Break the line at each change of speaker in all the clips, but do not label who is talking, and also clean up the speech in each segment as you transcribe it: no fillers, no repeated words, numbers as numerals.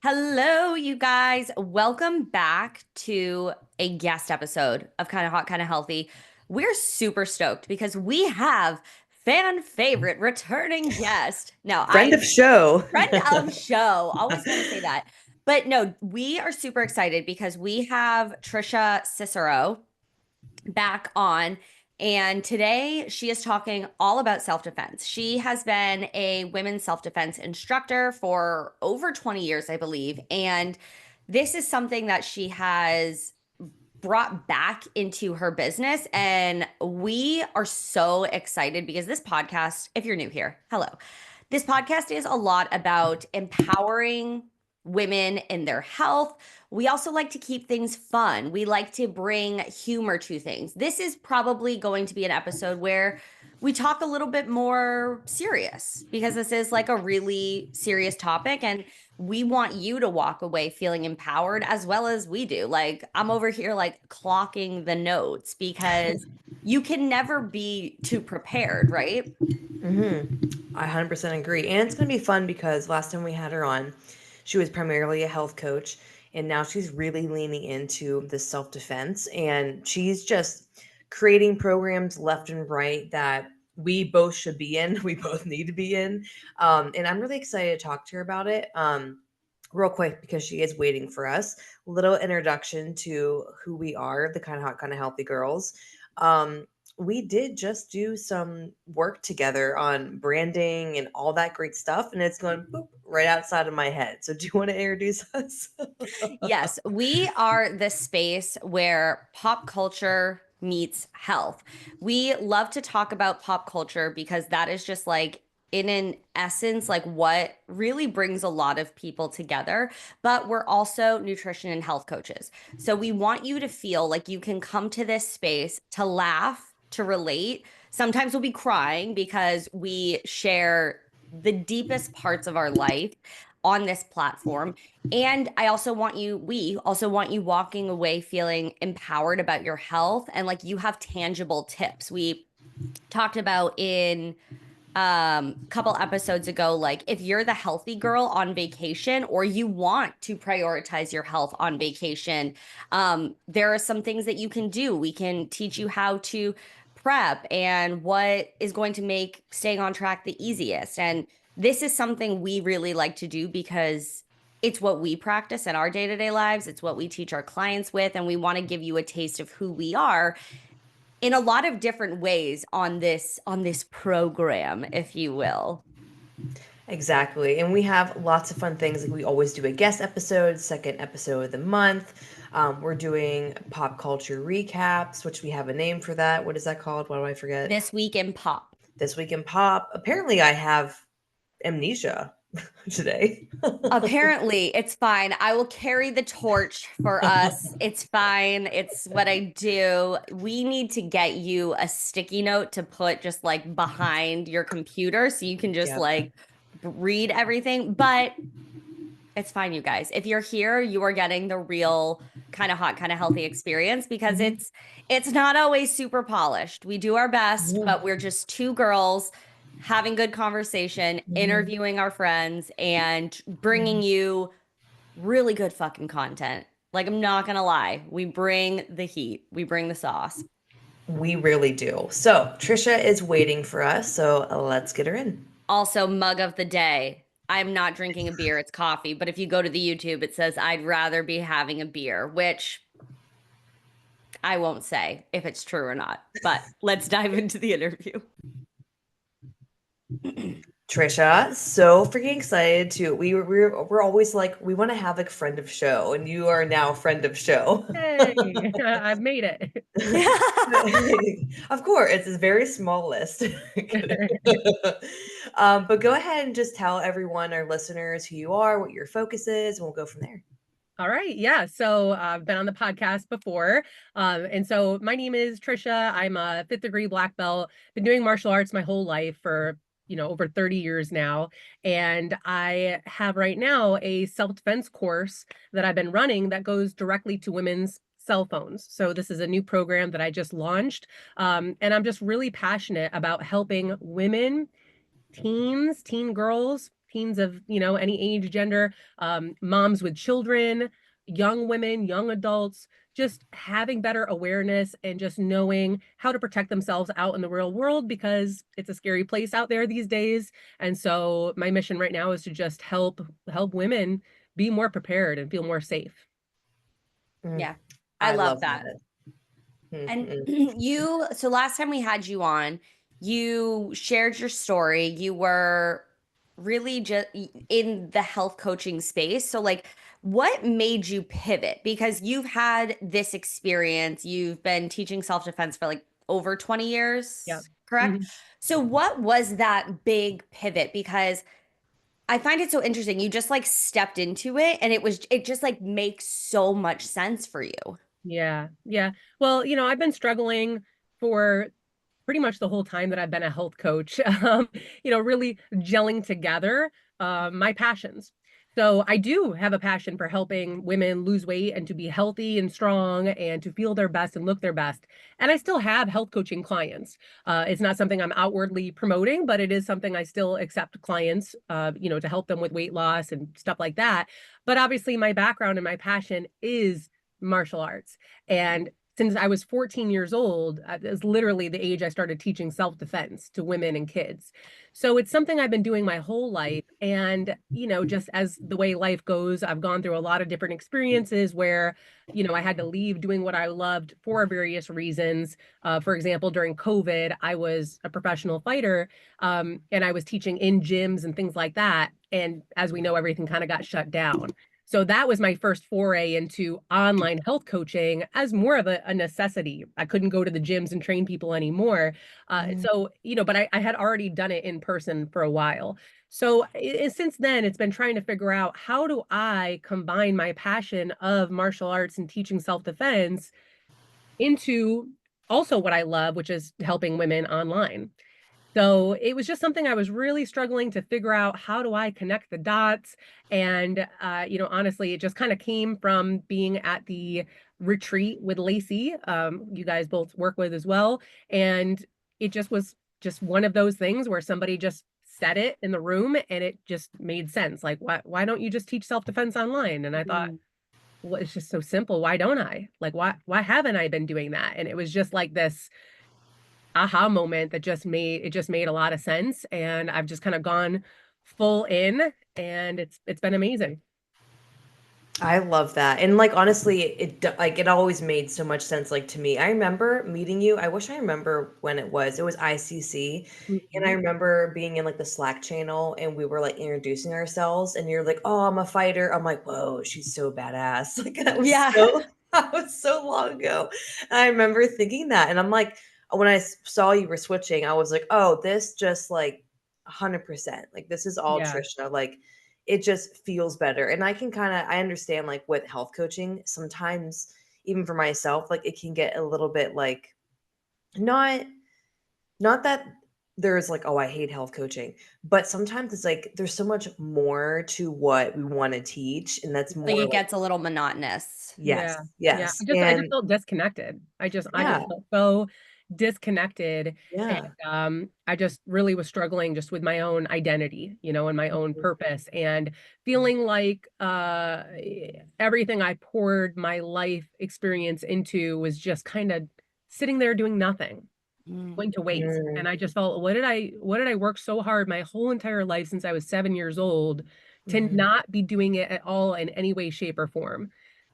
Hello, you guys. Welcome back to a guest episode of Kind of Hot, Kind of Healthy. We're super stoked because we have fan favorite returning guest. Now,
Friend of show.
friend of show, always got to say that. But no, we are super excited because we have Trisha Cicero back on. And today she is talking all about self defense. She has been a women's self defense instructor for over 20 years, I believe. And this is something that she has brought back into her business. And we are so excited because this podcast, if you're new here, hello. This podcast is a lot about empowering women in their health. We also like to keep things fun. We like to bring humor to things. This is probably going to be an episode where we talk a little bit more serious because this is like a really serious topic. And we want you to walk away feeling empowered as well as we do. Like, I'm over here, like, clocking the notes because you can never be too prepared, right?
I 100% agree. And it's going to be fun because last time we had her on, she was primarily a health coach. And now she's really leaning into the self defense. And she's just creating programs left and right that we both should be in. We both need to be in. And I'm really excited to talk to her about it. Real quick, because she is waiting for us. Little introduction to who we are, the kind of hot, kind of healthy girls. We did just do some work together on branding and all that great stuff, and it's going boop, right outside of my head. So, do you want to introduce us?
Yes, we are the space where pop culture meets health. We love to talk about pop culture because that is just like, in an essence, like what really brings a lot of people together. But we're also nutrition and health coaches. So we want you to feel like you can come to this space to laugh, to relate. Sometimes we'll be crying because we share the deepest parts of our life on this platform. And we also want you walking away feeling empowered about your health and like you have tangible tips. We talked about in couple episodes ago, like if you're the healthy girl on vacation or you want to prioritize your health on vacation, there are some things that you can do. We can teach you how to prep and what is going to make staying on track the easiest. And this is something we really like to do because it's what we practice in our day-to-day lives. It's what we teach our clients with, and we want to give you a taste of who we are in a lot of different ways on this program, if you will.
Exactly. And we have lots of fun things. Like we always do a guest episode, second episode of the month. We're doing pop culture recaps, which we have a name for that. What is that called? Why do I forget?
This week in pop.
This week in pop. Apparently, I have amnesia today.
Apparently, it's fine. I will carry the torch for us. It's fine. It's what I do. We need to get you a sticky note to put just like behind your computer so you can just
Yep.
like read everything. But it's fine, you guys. If you're here, you are getting the real kind of hot, kind of healthy experience because
Mhm.
it's not always super polished. We do our best,
Yeah.
but we're just two girls having good conversation,
Mhm.
interviewing our friends, and bringing you really good fucking content. Like, I'm not gonna lie, we bring the heat, we bring the sauce.
We really do. So, Trisha is waiting for us. So, let's get her in.
Also, mug of the day. I'm not drinking a beer, it's coffee. But if you go to the YouTube, it says I'd rather be having a beer, which I won't say if it's true or not. But let's dive into the interview.
Trisha, so freaking excited to we're always like we want to have like friend of show, and you are now friend of show.
Hey, I've made it.
Of course, it's a very small list. Kidding. But go ahead and just tell everyone, our listeners, who you are, what your focus is, and we'll go from there.
All right. Yeah. So I've been on the podcast before. And so my name is Trisha. I'm a fifth degree black belt. Been doing martial arts my whole life for, over 30 years now. And I have right now a self-defense course that I've been running that goes directly to women's cell phones. So this is a new program that I just launched. And I'm just really passionate about helping women, teens, teen girls teens of, any age, gender, moms with children, young women, young adults, just having better awareness and just knowing how to protect themselves out in the real world because it's a scary place out there these days. And so my mission right now is to just help women be more prepared and feel more safe.
Mm,
Yeah. I
I
love
love
that.
that.
And
Mm-mm.
so last time we had you on, you shared your story. You were really just in the health coaching space. So, like, what made you pivot? Because you've had this experience, you've been teaching self-defense for like over 20
Yeah.
years, correct?
Mhm.
So, what was that big pivot? Because I find it so interesting. You just like stepped into it and it just like makes so much sense for you.
Yeah. Yeah. Well, I've been struggling for pretty much the whole time that I've been a health coach, really gelling together my passions. So I do have a passion for helping women lose weight and to be healthy and strong and to feel their best and look their best. And I still have health coaching clients. It's not something I'm outwardly promoting, but it is something I still accept clients, to help them with weight loss and stuff like that. But obviously, my background and my passion is martial arts. And since I was 14 years old, is literally the age I started teaching self-defense to women and kids. So it's something I've been doing my whole life. And, just as the way life goes, I've gone through a lot of different experiences where, I had to leave doing what I loved for various reasons. For example, during COVID, I was a professional fighter, and I was teaching in gyms and things like that. And as we know, everything kind of got shut down. So that was my first foray into online health coaching as more of a necessity. I couldn't go to the gyms and train people anymore.
Mm.
But I had already done it in person for a while. So since then, it's been trying to figure out how do I combine my passion of martial arts and teaching self-defense into also what I love, which is helping women online. So it was just something I was really struggling to figure out how do I connect the dots. And, honestly, it just kind of came from being at the retreat with Lacey, you guys both work with as well. And it just was just one of those things where somebody just said it in the room and it just made sense. Like, why don't you just teach self-defense online? And I thought,
Mm.
well, it's just so simple. Why don't I? Like, why haven't I been doing that? And it was just like this aha moment that just made a lot of sense, and I've just kind of gone full in, and it's been amazing.
I love that. And like honestly, it always made so much sense like to me. I remember meeting you. I wish I remember when it was. It was ICC. And I
Mhm.
remember being in like the Slack channel and we were like introducing ourselves and you're like, "Oh, I'm a fighter." I'm like, "Whoa, she's so badass." Like
Yeah.
that was so long ago. I remember thinking that and I'm like when saw you were switching, I was like, "Oh, this just like 100%. Like this is all
Yeah.
Trisha. Like it just feels better." And I can kind of I understand like with health coaching, sometimes even for myself, like it can get a little bit like not not that there's like, oh, I hate health coaching, but sometimes it's like there's so much more to what we want to teach. And that's
Like
more
it
like,
gets a little monotonous.
Yeah.
yes,
Yeah.
yes.
I just
And
felt disconnected. I just
yeah,
felt so disconnected. And
yeah.
I just really was struggling just with my own identity, and my own purpose and feeling like everything I poured my life experience into was just kind of sitting there doing nothing,
Mm.
going to waste.
Mm,
And I just felt, what did I work so hard my whole entire life since I was 7 years old to
mhm,
not be doing it at all in any way, shape, or form?
Yeah.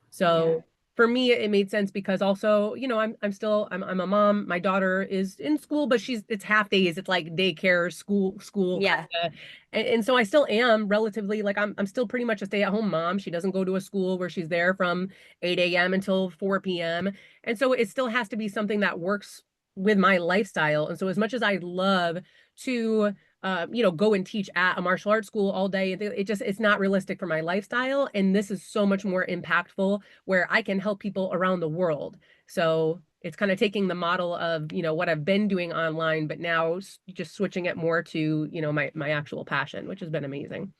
So for me, it made sense because also, I'm a mom. My daughter is in school, but it's half days. It's like daycare, school kind
Yeah.
of. And so I still am relatively like I'm still pretty much a stay-at-home mom. She doesn't go to a school where she's there from 8 a.m. until 4 p.m. And so it still has to be something that works with my lifestyle. And so as much as I love to go and teach at a martial arts school all day. It's not realistic for my lifestyle. And this is so much more impactful where I can help people around the world. So it's kind of taking the model of, what I've been doing online, but now just switching it more to, my actual passion, which has been amazing.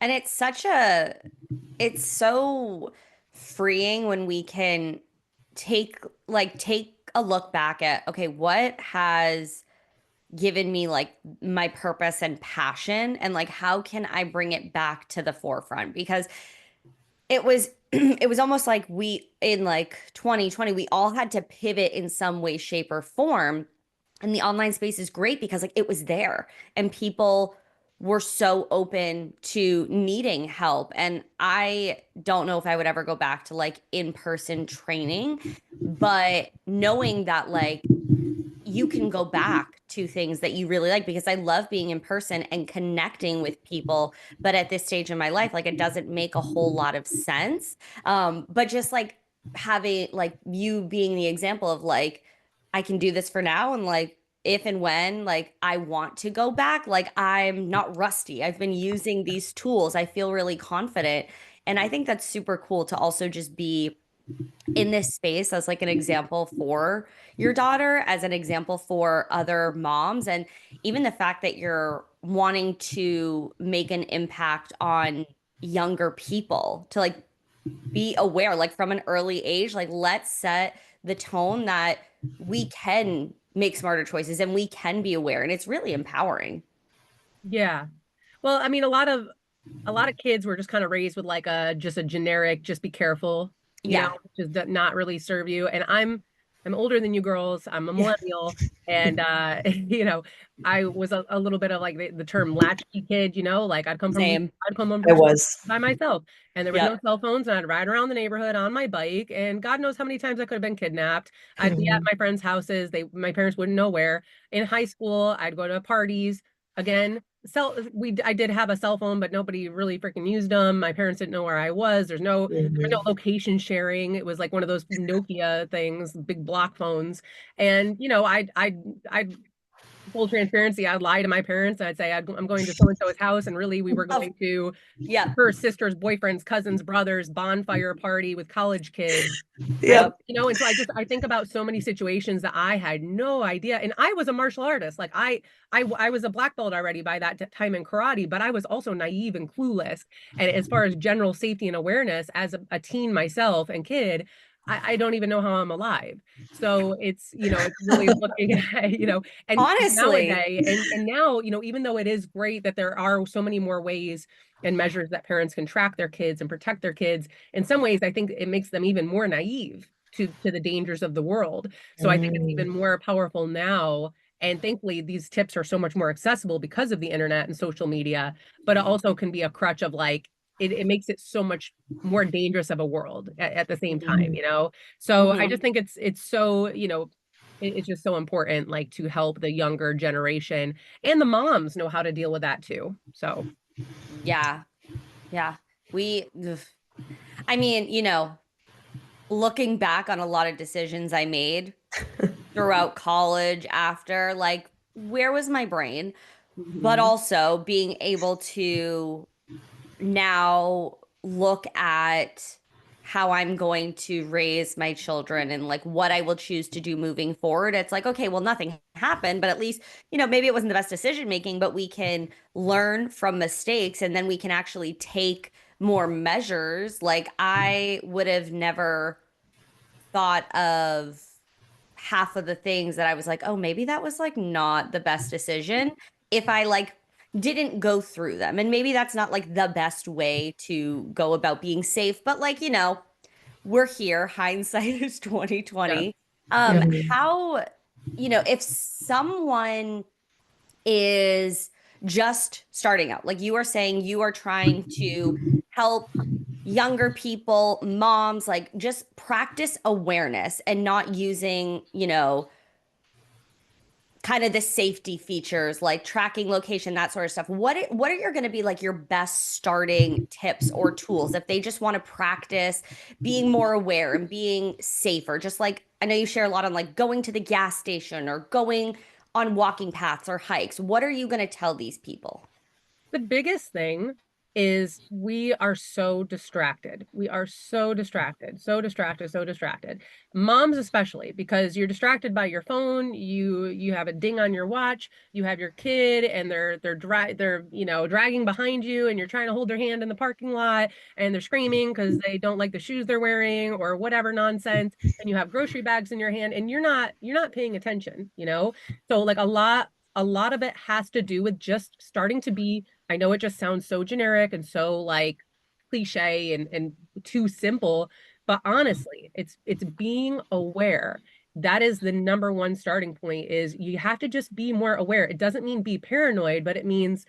And it's so freeing when we can take a look back at, okay, what has given me like my purpose and passion, and like how can I bring it back to the forefront? Because it was it was almost like we in like 2020 we all had to pivot in some way, shape, or form. And the online space is great because like it was there and people were so open to needing help. And I don't know if I would ever go back to like in-person training, but knowing that like you can go back to things that you really like, because I love being in person and connecting with people. But at this stage in my life, like it doesn't make a whole lot of sense. But just like having like you being the example of like, I can do this for now. And like, if and when like I want to go back, like I'm not rusty. I've been using these tools. I feel really confident. And I think that's super cool to also just be in this space as like an example for your daughter, as an example for other moms, and even the fact that you're wanting to make an impact on younger people to like be aware like from an early age, like let's set the tone that we can make smarter choices and we can be aware, and it's really empowering.
Yeah. Well, I mean, a lot of kids were just kind of raised with like a just a generic, just be careful,
Yeah,
just does not really serve you. And I'm older than you girls. I'm a
Yeah.
millennial, and I was a little bit of like the term latchkey kid. Like
same.
I'd come home
I
from school
was.
by myself, and there was no
Yep.
cell phones, and I'd ride around the neighborhood on my bike, and God knows how many times I could have been kidnapped. I'd be at
Mhm.
my friends' houses. My parents wouldn't know where. In high school, I'd go to parties. Again, I did have a cell phone, but nobody really freaking used them. My parents didn't know where I was. There was no
Mhm.
location sharing. It was like one of those Nokia things, big block phones. And I full transparency, I'd lie to my parents. I'd say I'm going to so and so's house, and really we were
Oh,
going to
yep.
her sister's boyfriend's cousin's brother's bonfire party with college kids. And
Yep.
and so I think about so many situations that I had no idea. And I was a martial artist. Like I was a black belt already by that time in karate, but I was also naive and clueless. And as far as general safety and awareness as a teen myself and kid, I don't even know how I'm alive. So it's really looking at, and
Honestly.
nowadays, and now, even though it is great that there are so many more ways and measures that parents can track their kids and protect their kids, in some ways, I think it makes them even more naive to the dangers of the world. So I think it's
Mm.
even more powerful now. And thankfully, these tips are so much more accessible because of the internet and social media, but it also can be a crutch of like, it makes it so much more dangerous of a world at the same
Mhm.
time. So I
Mhm.
just think it's so, it's just so important, like to help the younger generation and the moms know how to deal with that too. So
Yeah. Yeah. Ugh. I mean, looking back on a lot of decisions I made throughout college after, like, where was my brain? But
mhm.
also being able to now look at how I'm going to raise my children and like what I will choose to do moving forward. It's like, okay, well, nothing happened, but at least, maybe it wasn't the best decision making, but we can learn from mistakes and then we can actually take more measures. Like, I would have never thought of half of the things that I was like, oh, maybe that was like not the best decision if I like didn't go through them. And maybe that's not like the best way to go about being safe, but like, we're here. Hindsight is
Yeah.
2020.
Mhm.
How, if someone is just starting out, like you are saying, you are trying to help younger people, moms, like just practice awareness and not using, kind of the safety features like tracking location, that sort of stuff. What are your going to be like your best starting tips or tools if they just want to practice being more aware and being safer? Just like I know you share a lot on like going to the gas station or going on walking paths or hikes. What are you going to tell these people?
The biggest thing is we are so distracted. We are so distracted, so distracted, so distracted. Moms especially, because you're distracted by your phone, you have a ding on your watch, you have your kid and they're dragging behind you and you're trying to hold their hand in the parking lot and they're screaming because they don't like the shoes they're wearing or whatever nonsense, and you have grocery bags in your hand and you're not paying attention. So like a lot of it has to do with just starting to be, I know it just sounds so generic and so like cliche and too simple, but honestly, it's being aware. That is the number one starting point is you have to just be more aware. It doesn't mean be paranoid, but it means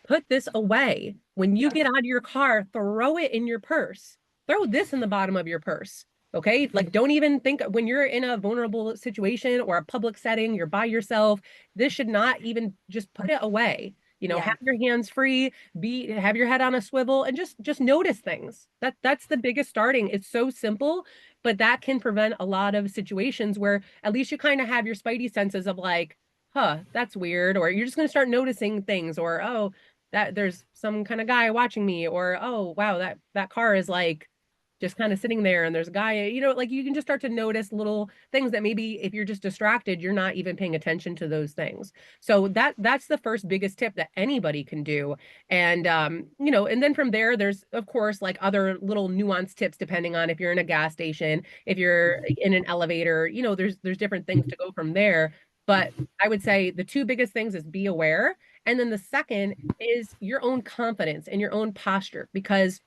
put this away. When you get out of your car, throw it in your purse. Throw this in the bottom of your purse. Okay. Like, don't even think when you're in a vulnerable situation or a public setting, you're by yourself. This should not even just put it away.
Yeah.
Have your hands free, have your head on a swivel and just notice things. That's the biggest starting. It's so simple, but that can prevent a lot of situations where at least you kind of have your spidey senses of like, huh, that's weird. Or you're just going to start noticing things, or, oh, that there's some kind of guy watching me, or, oh, wow, that car is like just kind of sitting there and there's a guy, like you can just start to notice little things that maybe if you're just distracted, you're not even paying attention to those things. So that's the first biggest tip that anybody can do. And and then from there, there's of course like other little nuanced tips depending on if you're in a gas station, if you're in an elevator, there's different things to go from there. But I would say the two biggest things is be aware. And then the second is your own confidence and your own posture, because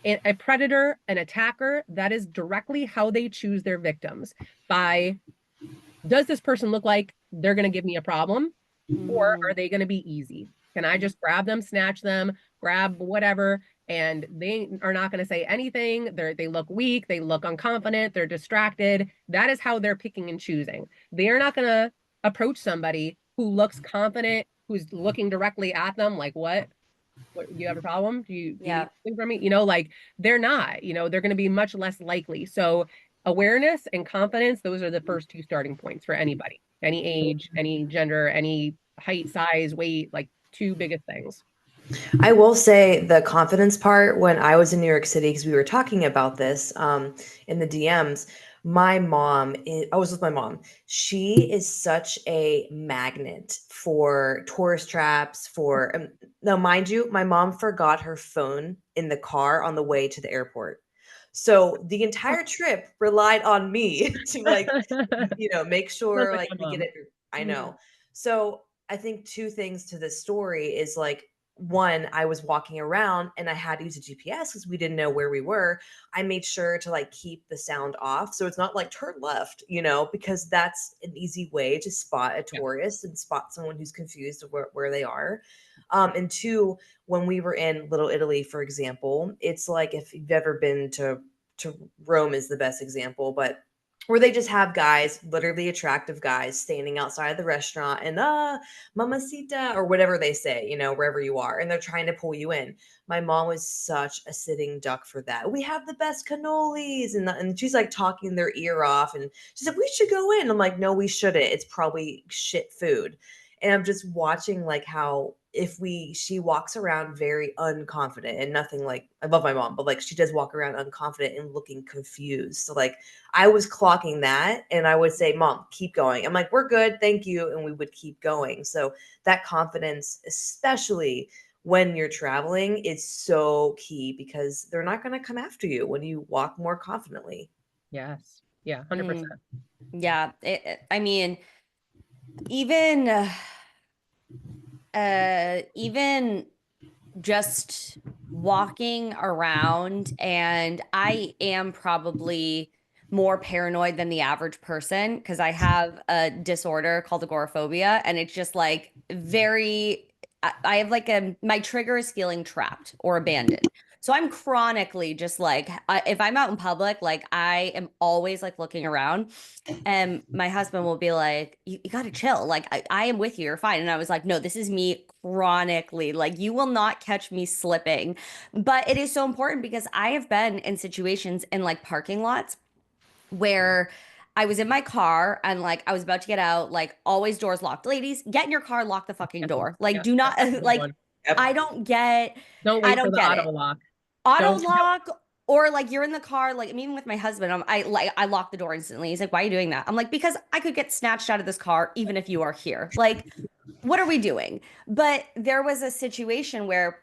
a predator, an attacker, that is directly how they choose their victims by, does this person look like they're going to give me a problem, or
Mhm.
are they going to be easy? Can I just grab them, snatch them, grab whatever, and they are not going to say anything? They look weak, they look unconfident, they're distracted. That is how they're picking and choosing. They are not going to approach somebody who looks confident, who's looking directly at them like, what, do you have a problem? Do you need
Yeah.
something from me? Like they're not, they're going to be much less likely. So awareness and confidence, those are the first two starting points for anybody, any age, any gender, any height, size, weight, like two biggest things.
I will say the confidence part, when I was in New York City, because we were talking about this in the DMs, I was with my mom. She is such a magnet for tourist traps. Now, mind you, my mom forgot her phone in the car on the way to the airport. So the entire trip relied on me to make
Sounds
sure
like
like
my
we get
mom.
it. I
Mhm.
know. So I think two things to this story is like, one, I was walking around and I had to use a GPS because we didn't know where we were. I made sure to like keep the sound off. So it's not like turn left, because that's an easy way to spot a
Yeah.
tourist and spot someone who's confused of where they are. And two, when we were in Little Italy, for example, it's like if you've ever been to Rome is the best example, but where they just have guys, literally attractive guys, standing outside of the restaurant and mamacita or whatever they say, wherever you are, and they're trying to pull you in. My mom was such a sitting duck for that. We have the best cannolis, and she's like talking their ear off, and she said we should go in. I'm like, no, we shouldn't. It's probably shit food. And I'm just watching like how she walks around very unconfident and nothing like, I love my mom, but like she does walk around unconfident and looking confused. So like I was clocking that and I would say, Mom, keep going. I'm like, we're good. Thank you. And we would keep going. So that confidence, especially when you're traveling, is so key because they're not going to come after you when you walk more confidently.
Yes. Yeah. 100%.
Mm. Yeah. I mean, even even just walking around, and I am probably more paranoid than the average person because I have a disorder called agoraphobia, and it's just like very, I have like my trigger is feeling trapped or abandoned. So I'm chronically just like, if I'm out in public, like I am always like looking around. And my husband will be like, you got to chill. Like, I am with you. You're fine. And I was like, no, this is me chronically. Like, you will not catch me slipping. But it is so important because I have been in situations in like parking lots where I was in my car and like I was about to get out, like, always doors locked. Ladies, get in your car, lock the fucking
Yeah.
door. Like,
Yeah.
do
That's
not,
a good
like,
one.
I
Yep.
don't get,
Don't
I
wait for
don't
the
get
auto
it.
lock.
Auto
Don't.
lock, or like you're in the car, like even with my husband, I lock the door instantly. He's like, "Why are you doing that?" I'm like, "Because I could get snatched out of this car even if you are here. Like, what are we doing?" But there was a situation where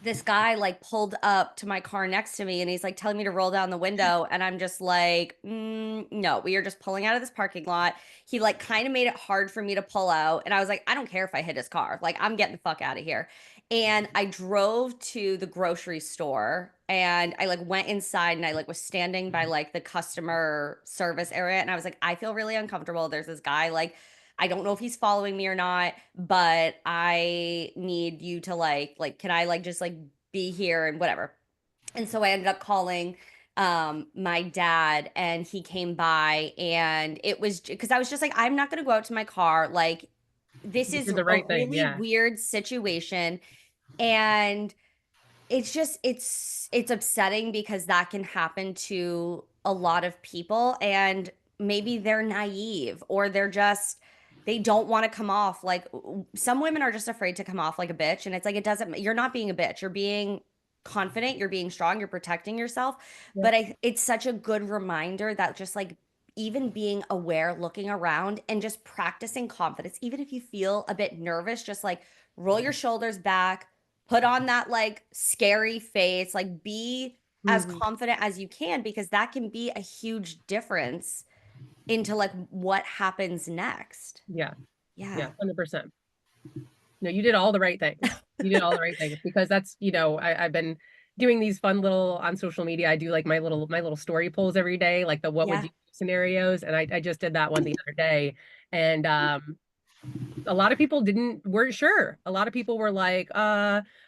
this guy like pulled up to my car next to me and he's like telling me to roll down the window, and I'm just like, no, we are just pulling out of this parking lot. He like kind of made it hard for me to pull out, and I was like, I don't care if I hit his car, like I'm getting the fuck out of here. And I drove to the grocery store, and I like went inside, and I like was standing by like the customer service area, and I was like, I feel really uncomfortable. There's this guy like, I don't know if he's following me or not, but I need you to like can I like just like be here and whatever. And so I ended up calling my dad, and he came by, and it was because I was just like, I'm not going to go out to my car, like this
You
is
did the
a
right thing.
really
Yeah.
weird situation. And it's just it's upsetting because that can happen to a lot of people, and maybe they're naive, or they're just they don't want to come off like, some women are just afraid to come off like a bitch, and it's like, it doesn't, you're not being a bitch, you're being confident, you're being strong, you're protecting yourself.
Yep.
But it's such a good reminder that just like even being aware, looking around, and just practicing confidence, even if you feel a bit nervous, just like roll your shoulders back, put on that like scary face, like be as
Mhm.
confident as you can, because that can be a huge difference into like what happens next.
Yeah.
Yeah.
Yeah. 100%. No, you did all the right things. You did all the right things because that's, I've been doing these fun little on social media. I do like my little story polls every day, like the what would
Yeah.
you do scenarios. And I just did that one the other day. And a lot of people weren't sure. A lot of people were like,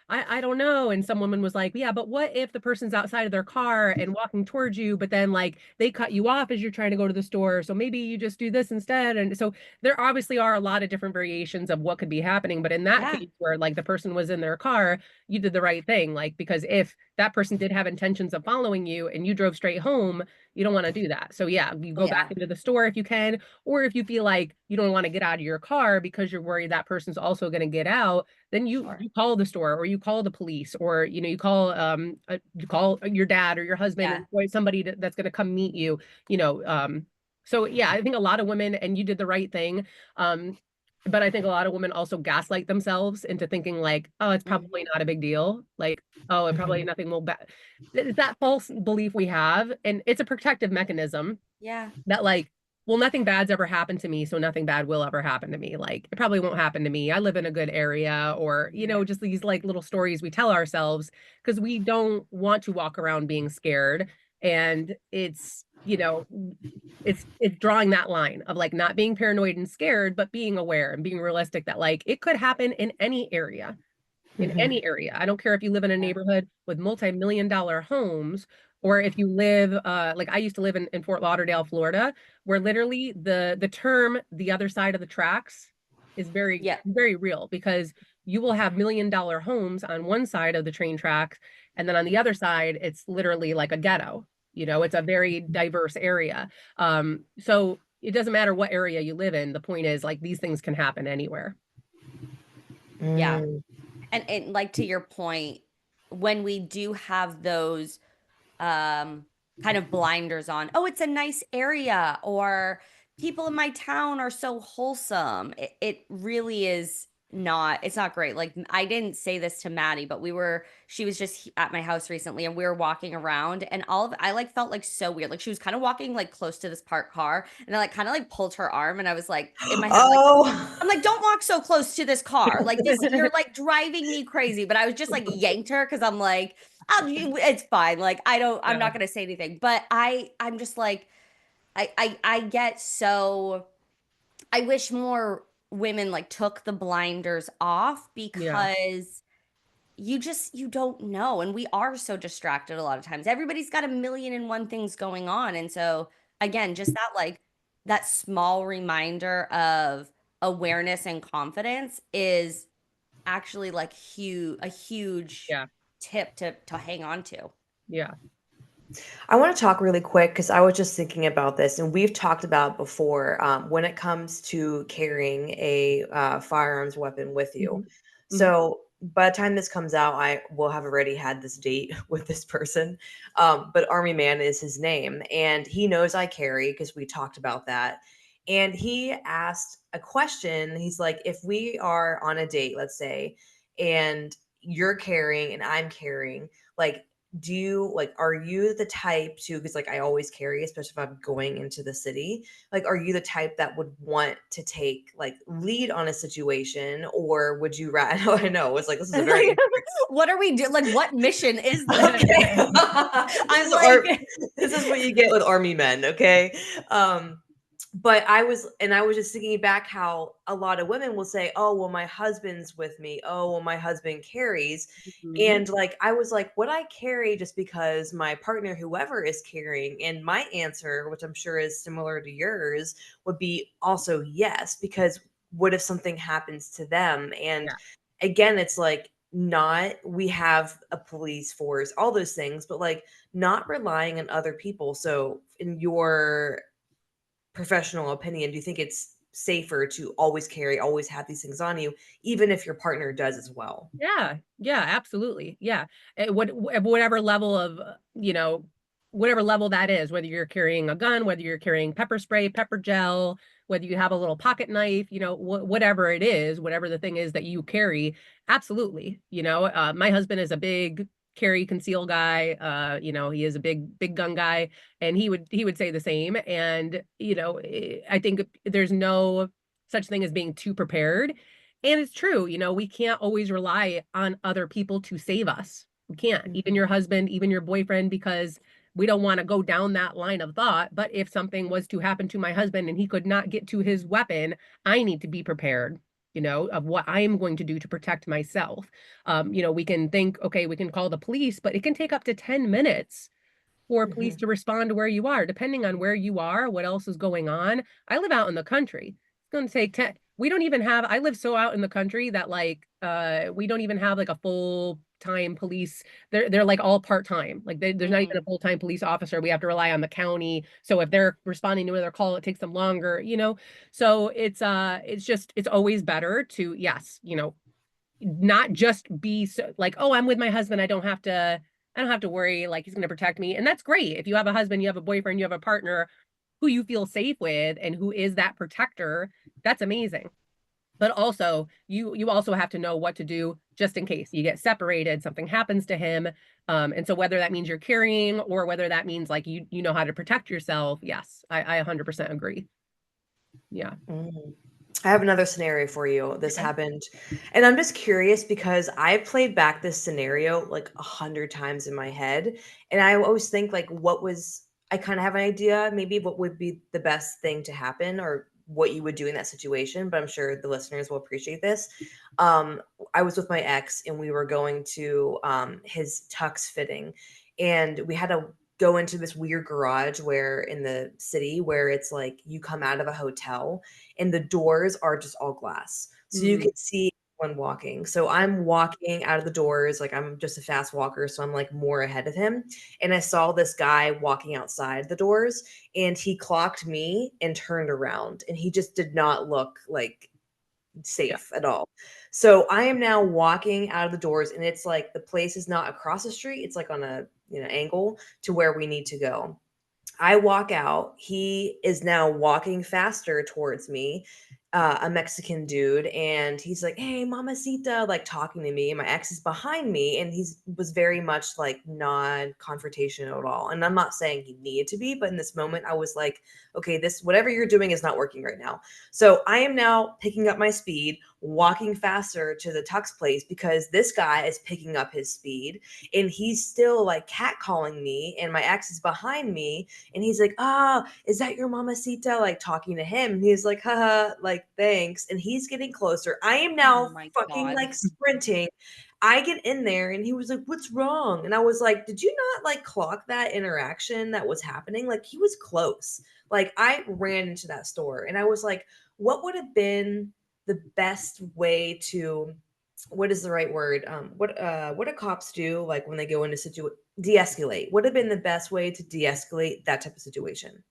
I don't know. And some woman was like, yeah, but what if the person's outside of their car and walking towards you, but then like they cut you off as you're trying to go to the store. So maybe you just do this instead. And so there obviously are a lot of different variations of what could be happening. But in that
Yeah.
case where like the person was in their car, you did the right thing. Like, because if that person did have intentions of following you and you drove straight home, you don't want to do that. So yeah, you
Oh
go back
yeah.
into the store if you can, or if you feel like you don't want to get out of your car because you're worried that person's also going to get out, then you
Sure.
you call the store, or you call the police, or you call your dad or your husband,
Yeah.
or somebody that's going to come meet you. you know um so yeah, I think a lot of women, and you did the right thing. But I think a lot of women also gaslight themselves into thinking like, oh, it's probably
Mhm.
not a big deal, like, oh, it probably
Mhm.
nothing will it's that false belief we have, and it's a protective mechanism
Yeah.
that like, well, nothing bad's ever happened to me, so nothing bad will ever happen to me. Like, it probably won't happen to me. I live in a good area, or, just these like little stories we tell ourselves because we don't want to walk around being scared. And it's drawing that line of like not being paranoid and scared, but being aware and being realistic that like it could happen in any area, in
Mhm.
any area. I don't care if you live in a
Yeah.
neighborhood with multi-million dollar homes, or if you live like I used to live in Fort Lauderdale, Florida, where literally the term the other side of the tracks is very,
Yeah.
very real, because you will have million-dollar homes on one side of the train tracks, and then on the other side, it's literally like a ghetto. It's a very diverse area. So it doesn't matter what area you live in. The point is like these things can happen anywhere.
Yeah.
Mm.
And like to your point, when we do have those um kind of blinders on, oh, it's a nice area, or people in my town are so wholesome, it really is not, it's not great. Like, I didn't say this to Maddie, but she was just at my house recently, and we were walking around, and I like felt like so weird, like she was kind of walking like close to this parked car, and I like kind of like pulled her arm, and I was like in my head,
Oh.
I'm like, don't walk so close to this car. Like this, you're like driving me crazy. But I was just like yanked her because I'm like, it's fine. Like I'm
Yeah,
not gonna say anything. But I'm just like, I get so, I wish more women like took the blinders off,
yeah,
because you don't know, and we are so distracted a lot of times. Everybody's got a million and one things going on, and so again, just that like that small reminder of awareness and confidence is actually like a huge
yeah,
tip to hang on to.
yeah.
I want to talk really quick because I was just thinking about this, and we've talked about before when it comes to carrying a firearms weapon with you.
Mhm, mhm.
So by the time this comes out, I will have already had this date with this person. But Army Man is his name, and he knows I carry because we talked about that. And he asked a question. He's like, if we are on a date, let's say, and you're carrying and I'm carrying, like, do you like, are you the type to, because like I always carry, especially if I'm going into the city, like, are you the type that would want to take like lead on a situation, or would you rather, I know it's like, this is a very
What are we doing? Like, what mission is this?
okay.
I'm like,
This is what you get with army men, okay? But I was just thinking back how a lot of women will say, "Oh, well, my husband's with me. Oh, well, my husband carries."
Mhm.
And like I was like, would I carry just because my partner, whoever is carrying? And my answer, which I'm sure is similar to yours, would be also yes, because what if something happens to them? And
Yeah.
again, it's like, not, we have a police force, all those things, but like not relying on other people. So in your professional opinion, do you think it's safer to always carry, always have these things on you, even if your partner does as well?
Yeah, yeah, absolutely. Yeah. Whatever level of, whatever level that is, whether you're carrying a gun, whether you're carrying pepper spray, pepper gel, whether you have a little pocket knife, whatever it is, whatever the thing is that you carry, absolutely. My husband is a big carry conceal guy. He is a big gun guy, and he would say the same. And, I think there's no such thing as being too prepared. And it's true, we can't always rely on other people to save us. We can't, even
Mhm.
your husband, even your boyfriend, because we don't want to go down that line of thought. But if something was to happen to my husband and he could not get to his weapon, I need to be prepared, of what I'm going to do to protect myself. We can think, okay, we can call the police, but it can take up to 10 minutes for police
Mhm.
to respond to where you are, depending on where you are, what else is going on. I live out in the country. It's going to take 10. We don't even have, I live so out in the country that like, we don't even have like a full time police. They're like all part time. Like there's not even a
Mm.
full time police officer. We have to rely on the county. So if they're responding to another call, it takes them longer. So it's always better to, yes, not just be so like, oh, I'm with my husband. I don't have to worry, like he's going to protect me. And that's great. If you have a husband, you have a boyfriend, you have a partner who you feel safe with and who is that protector, that's amazing. But also, you also have to know what to do just in case you get separated, something happens to him. And so whether that means you're carrying or whether that means like you know how to protect yourself, yes, I 100% agree. Yeah.
Mm. I have another scenario for you. This
Okay.
happened, and I'm just curious because I've played back this scenario like 100 times in my head, and I always think like, what was, I kind of have an idea maybe what would be the best thing to happen or what you would do in that situation, but I'm sure the listeners will appreciate this. Um, I was with my ex, and we were going to his tux fitting, and we had to go into this weird garage where in the city where it's like you come out of a hotel and the doors are just all glass. So you
Mm,
can see when walking. So I'm walking out of the doors, like I'm just a fast walker, so I'm like more ahead of him. And I saw this guy walking outside the doors, and he clocked me and turned around, and he just did not look like
yeah.
safe at all. So I am now walking out of the doors, and it's like the place is not across the street, it's like on a, angle to where we need to go. I walk out. He is now walking faster towards me, a Mexican dude, and he's like, "Hey, mamacita," like talking to me. And my ex is behind me, and he's was very much like non-confrontational at all. And I'm not saying he needed to be, but in this moment, I was like, "Okay, this whatever you're doing is not working right now." So I am now picking up my speed, walking faster to the tux place because this guy is picking up his speed, and he's still like catcalling me, and my ex is behind me, and he's like, "Ah, is that your mamacita?" Like talking to him. And he's like, haha, like thanks. And he's getting closer. I am
Oh
now
my
fucking
God.
like sprinting. I get in there, and he was like, "What's wrong?" And I was like, "Did you not like clock that interaction that was happening?" Like he was close. Like I ran into that store, and I was like, what would have been the best way to, what is the right word? What do cops do like when they go into de-escalate? Would have been the best way to de-escalate that type of situation.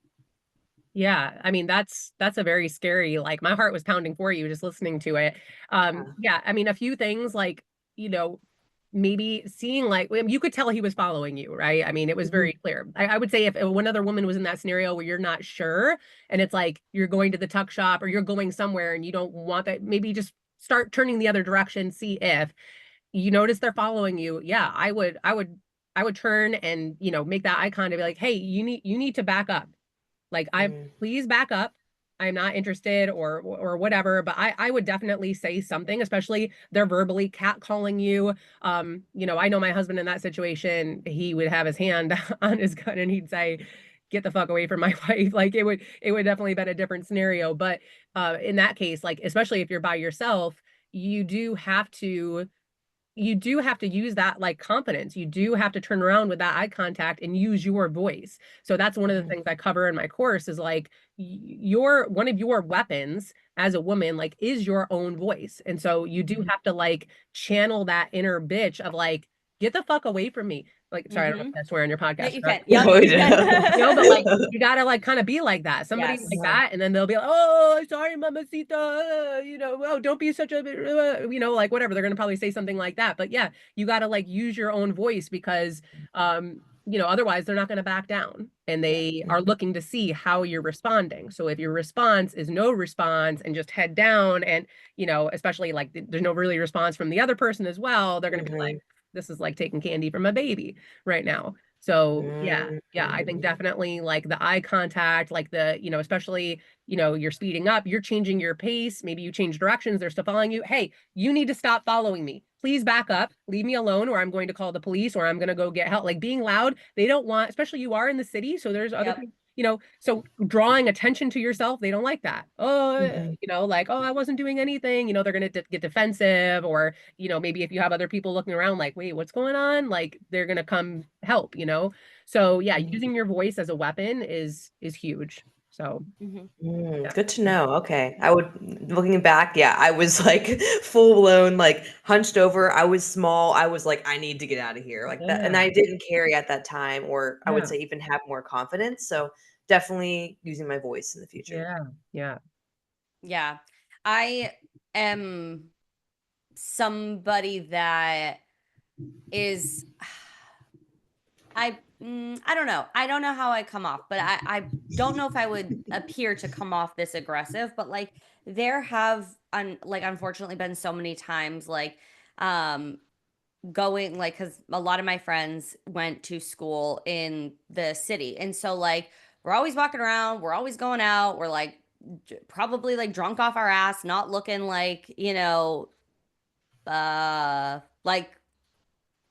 Yeah, I mean, that's a very scary, like my heart was pounding for you just listening to it.
Yeah.
Yeah, I mean, a few things like, you know, maybe seeing like you could tell he was following you, right? I mean, it was
Mhm.
very clear. I would say if one other woman was in that scenario where you're not sure and it's like you're going to the tuck shop or you're going somewhere and you don't want that, maybe just start turning the other direction, see if you notice they're following you, yeah, I would turn and, make that icon to be like, hey, you need to back up. Like, please back up. I'm not interested or whatever, but I would definitely say something, especially they're verbally catcalling you. I know my husband in that situation, he would have his hand on his gun and he'd say, get the fuck away from my wife. Like, it would definitely been a different scenario. But in that case, like, especially if you're by yourself, you do have to use that like confidence. You do have to turn around with that eye contact and use your voice. So that's one of the things I cover in my course is like one of your weapons as a woman, like, is your own voice. And so you do have to like channel that inner bitch of like, get the fuck away from me. Like, sorry, I don't know if I swear on your
No,
podcast.
you can.
No,
Yep.
we don't.
But like, you gotta like kind of be like that. Somebody
Yes.
like that, and then they'll be like, "Oh, sorry, mamacita," "Oh, don't be such a," like whatever. They're gonna probably say something like that. But yeah, you gotta like use your own voice because, otherwise they're not gonna back down, and they are looking to see how you're responding. So if your response is no response and just head down, and especially like there's no really response from the other person as well, they're gonna be like, "This is like taking candy from a baby right now." So yeah, I think definitely like the eye contact, like the, especially, you're speeding up, you're changing your pace, maybe you change directions, they're still following you. Hey, you need to stop following me. Please back up, leave me alone, or I'm going to call the police, or I'm going to go get help. Like, being loud, they don't want, especially you are in the city, so there's other people, so drawing attention to yourself, they don't like that. Oh, like, oh, I wasn't doing anything, they're going to get defensive, or, maybe if you have other people looking around like, wait, what's going on? Like, they're going to come help, So yeah, using your voice as a weapon is huge. So yeah.
Good to know. Okay. Looking back, yeah, I was like full blown, like hunched over. I was small. I was like, I need to get out of here, like that. And
Yeah.
I didn't carry at that time, or I would
Yeah.
say even have more confidence. So definitely using my voice in the future.
Yeah. Yeah.
Yeah. I am somebody that is I don't know. I don't know how I come off, but I don't know if I would appear to come off this aggressive, but like there have unfortunately been so many times like going like cuz a lot of my friends went to school in the city. And so like we're always walking around, we're always going out, we're like probably like drunk off our ass, not looking like, like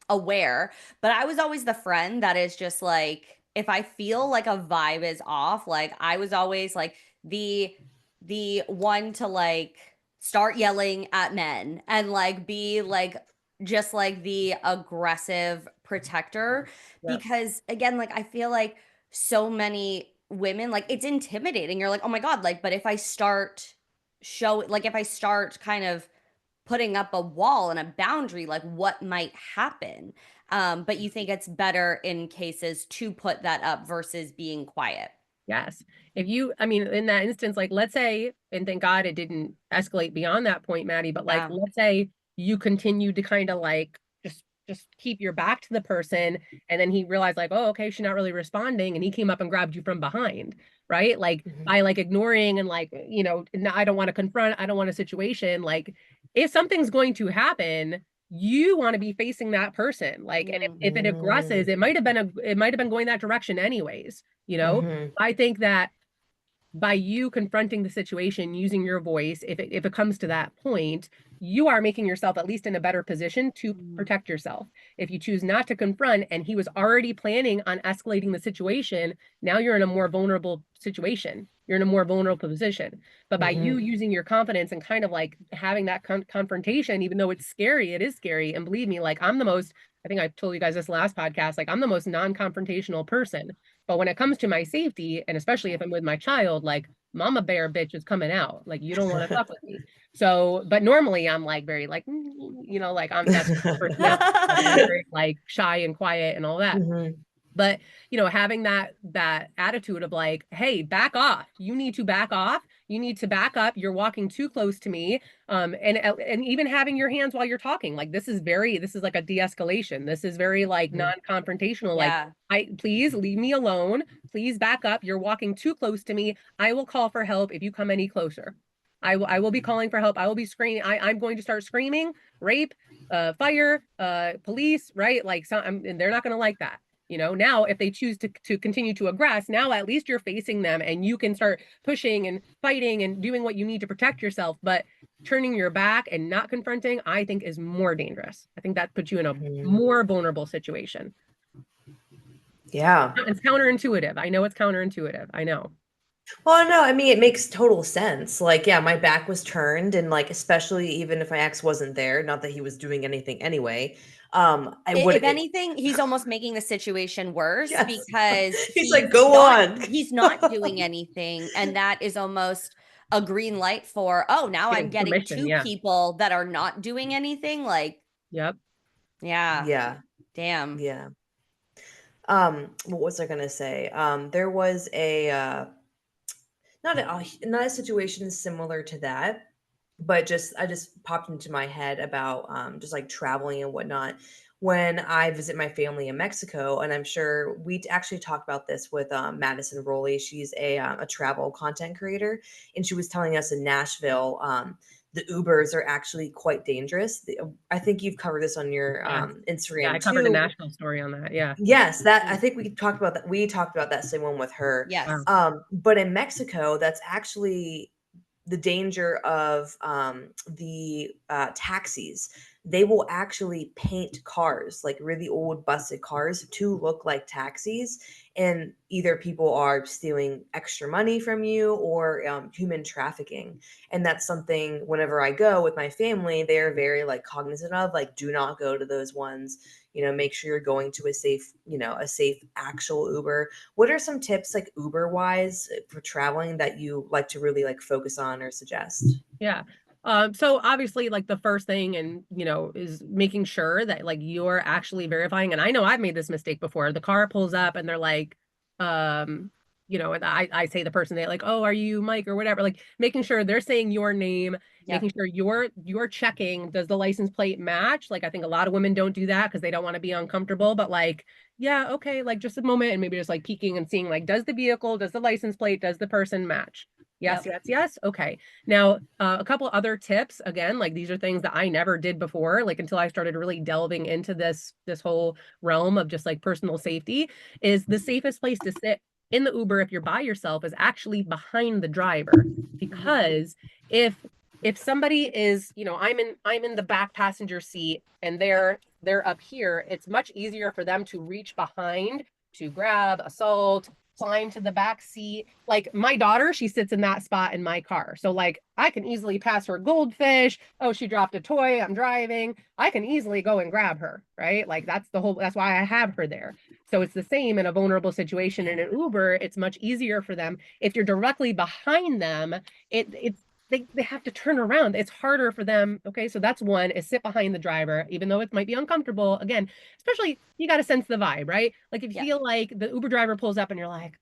aware, but I was always the friend that is just like if I feel like a vibe is off, like I was always like the one to like start yelling at men and like be like just like the aggressive protector
Yeah.
because again like I feel like so many women like it's intimidating. You're like, "Oh my God, like but if I start if I start kind of putting up a wall and a boundary, like what might happen?" But you think it's better in cases to put that up versus being quiet.
Yes. I mean, in that instance, like, let's say, and thank God it didn't escalate beyond that point, Maddie, but like,
Yeah.
let's say you continued to kind of like just keep your back to the person, and then he realized like, oh, okay, she's not really responding, and he came up and grabbed you from behind, right? Like, by like ignoring and like, I don't want to confront, I don't want a situation. Like, if something's going to happen, you want to be facing that person. Like, and if it aggresses, it might have been going that direction anyways, I think that by you confronting the situation using your voice, if it comes to that point, you are making yourself at least in a better position to protect yourself. If you choose not to confront and he was already planning on escalating the situation, now you're in a more vulnerable situation. You're in a more vulnerable position. But by you using your confidence and kind of like having that confrontation, even though it's scary, it is scary. And believe me, like I think I told you guys this last podcast, like I'm the most non-confrontational person. But when it comes to my safety, and especially if I'm with my child, like mama bear bitch is coming out. Like, you don't want to fuck with me. So, but normally I'm like very like, like that's personality. Like, I'm very like shy and quiet and all that. But having that attitude of like, hey, back off, you need to back off, you need to back up, you're walking too close to me, and even having your hands while you're talking, like this is like a de-escalation, this is very like non-confrontational. Like,
Yeah.
please leave me alone, please back up, you're walking too close to me, I will call for help if you come any closer. I will be calling for help, I will be screaming, I'm going to start screaming rape, fire, police, right? Like and they're not going to like that. Now if they choose to continue to aggress, now at least you're facing them and you can start pushing and fighting and doing what you need to protect yourself. But turning your back and not confronting, I think, is more dangerous. I think that puts you in a more vulnerable situation.
Yeah.
It's counterintuitive. I know it's counterintuitive. I know.
Well, no, I mean, it makes total sense. Like, yeah, my back was turned, and like, especially even if my ex wasn't there, not that he was doing anything anyway.
If anything, he's almost making the situation worse
Yes.
because
he's like, go on.
He's not doing anything. And that is almost a green light for, oh, now I'm getting two people that are not doing anything. Like,
yep.
Yeah.
Yeah.
Damn.
Yeah. What was I gonna say? There was a not a situation similar to that, but I just popped into my head about just like traveling and whatnot when I visit my family in Mexico. And I'm sure we actually talked about this with Madison Rowley. She's a travel content creator, and she was telling us in Nashville, the Ubers are actually quite dangerous. I think you've covered this on your Instagram.
Yeah, I covered a Nashville story on that. Yeah.
Yes, that I think we talked about that. We talked about that same one with her.
Yes.
But in Mexico, that's actually the danger of the taxis. They will actually paint cars, like really old busted cars, to look like taxis. And either people are stealing extra money from you or human trafficking. And that's something whenever I go with my family, they're very like cognizant of, like, do not go to those ones. Make sure you're going to a safe actual Uber. What are some tips, like Uber wise, for traveling that you like to really like focus on or suggest?
Yeah. So obviously, like, the first thing is making sure that like you're actually verifying. And I know I've made this mistake before. The car pulls up and they're like, and I say the person, they like, oh, are you Mike or whatever? Like, making sure they're saying your name, making sure you're checking, does the license plate match? Like, I think a lot of women don't do that because they don't want to be uncomfortable, but like, yeah, okay, like just a moment, and maybe just like peeking and seeing, like, does the license plate, does the person match? Yes, yes. Okay. Now, a couple other tips, again, like, these are things that I never did before, like, until I started really delving into this whole realm of just like personal safety, is the safest place to sit in the Uber if you're by yourself is actually behind the driver. Because if somebody is, I'm in the back passenger seat and they're up here, it's much easier for them to reach behind to grab, assault, climb to the back seat. Like, my daughter, she sits in that spot in my car. So like, I can easily pass her goldfish. Oh, she dropped a toy, I'm driving. I can easily go and grab her, right? Like, that's why I have her there. So it's the same in a vulnerable situation. In an Uber, it's much easier for them. If you're directly behind them, they have to turn around. It's harder for them. Okay, so that's one, is sit behind the driver, even though it might be uncomfortable. Again, especially, you got to sense the vibe, right? Like, if you feel like the Uber driver pulls up and you're like,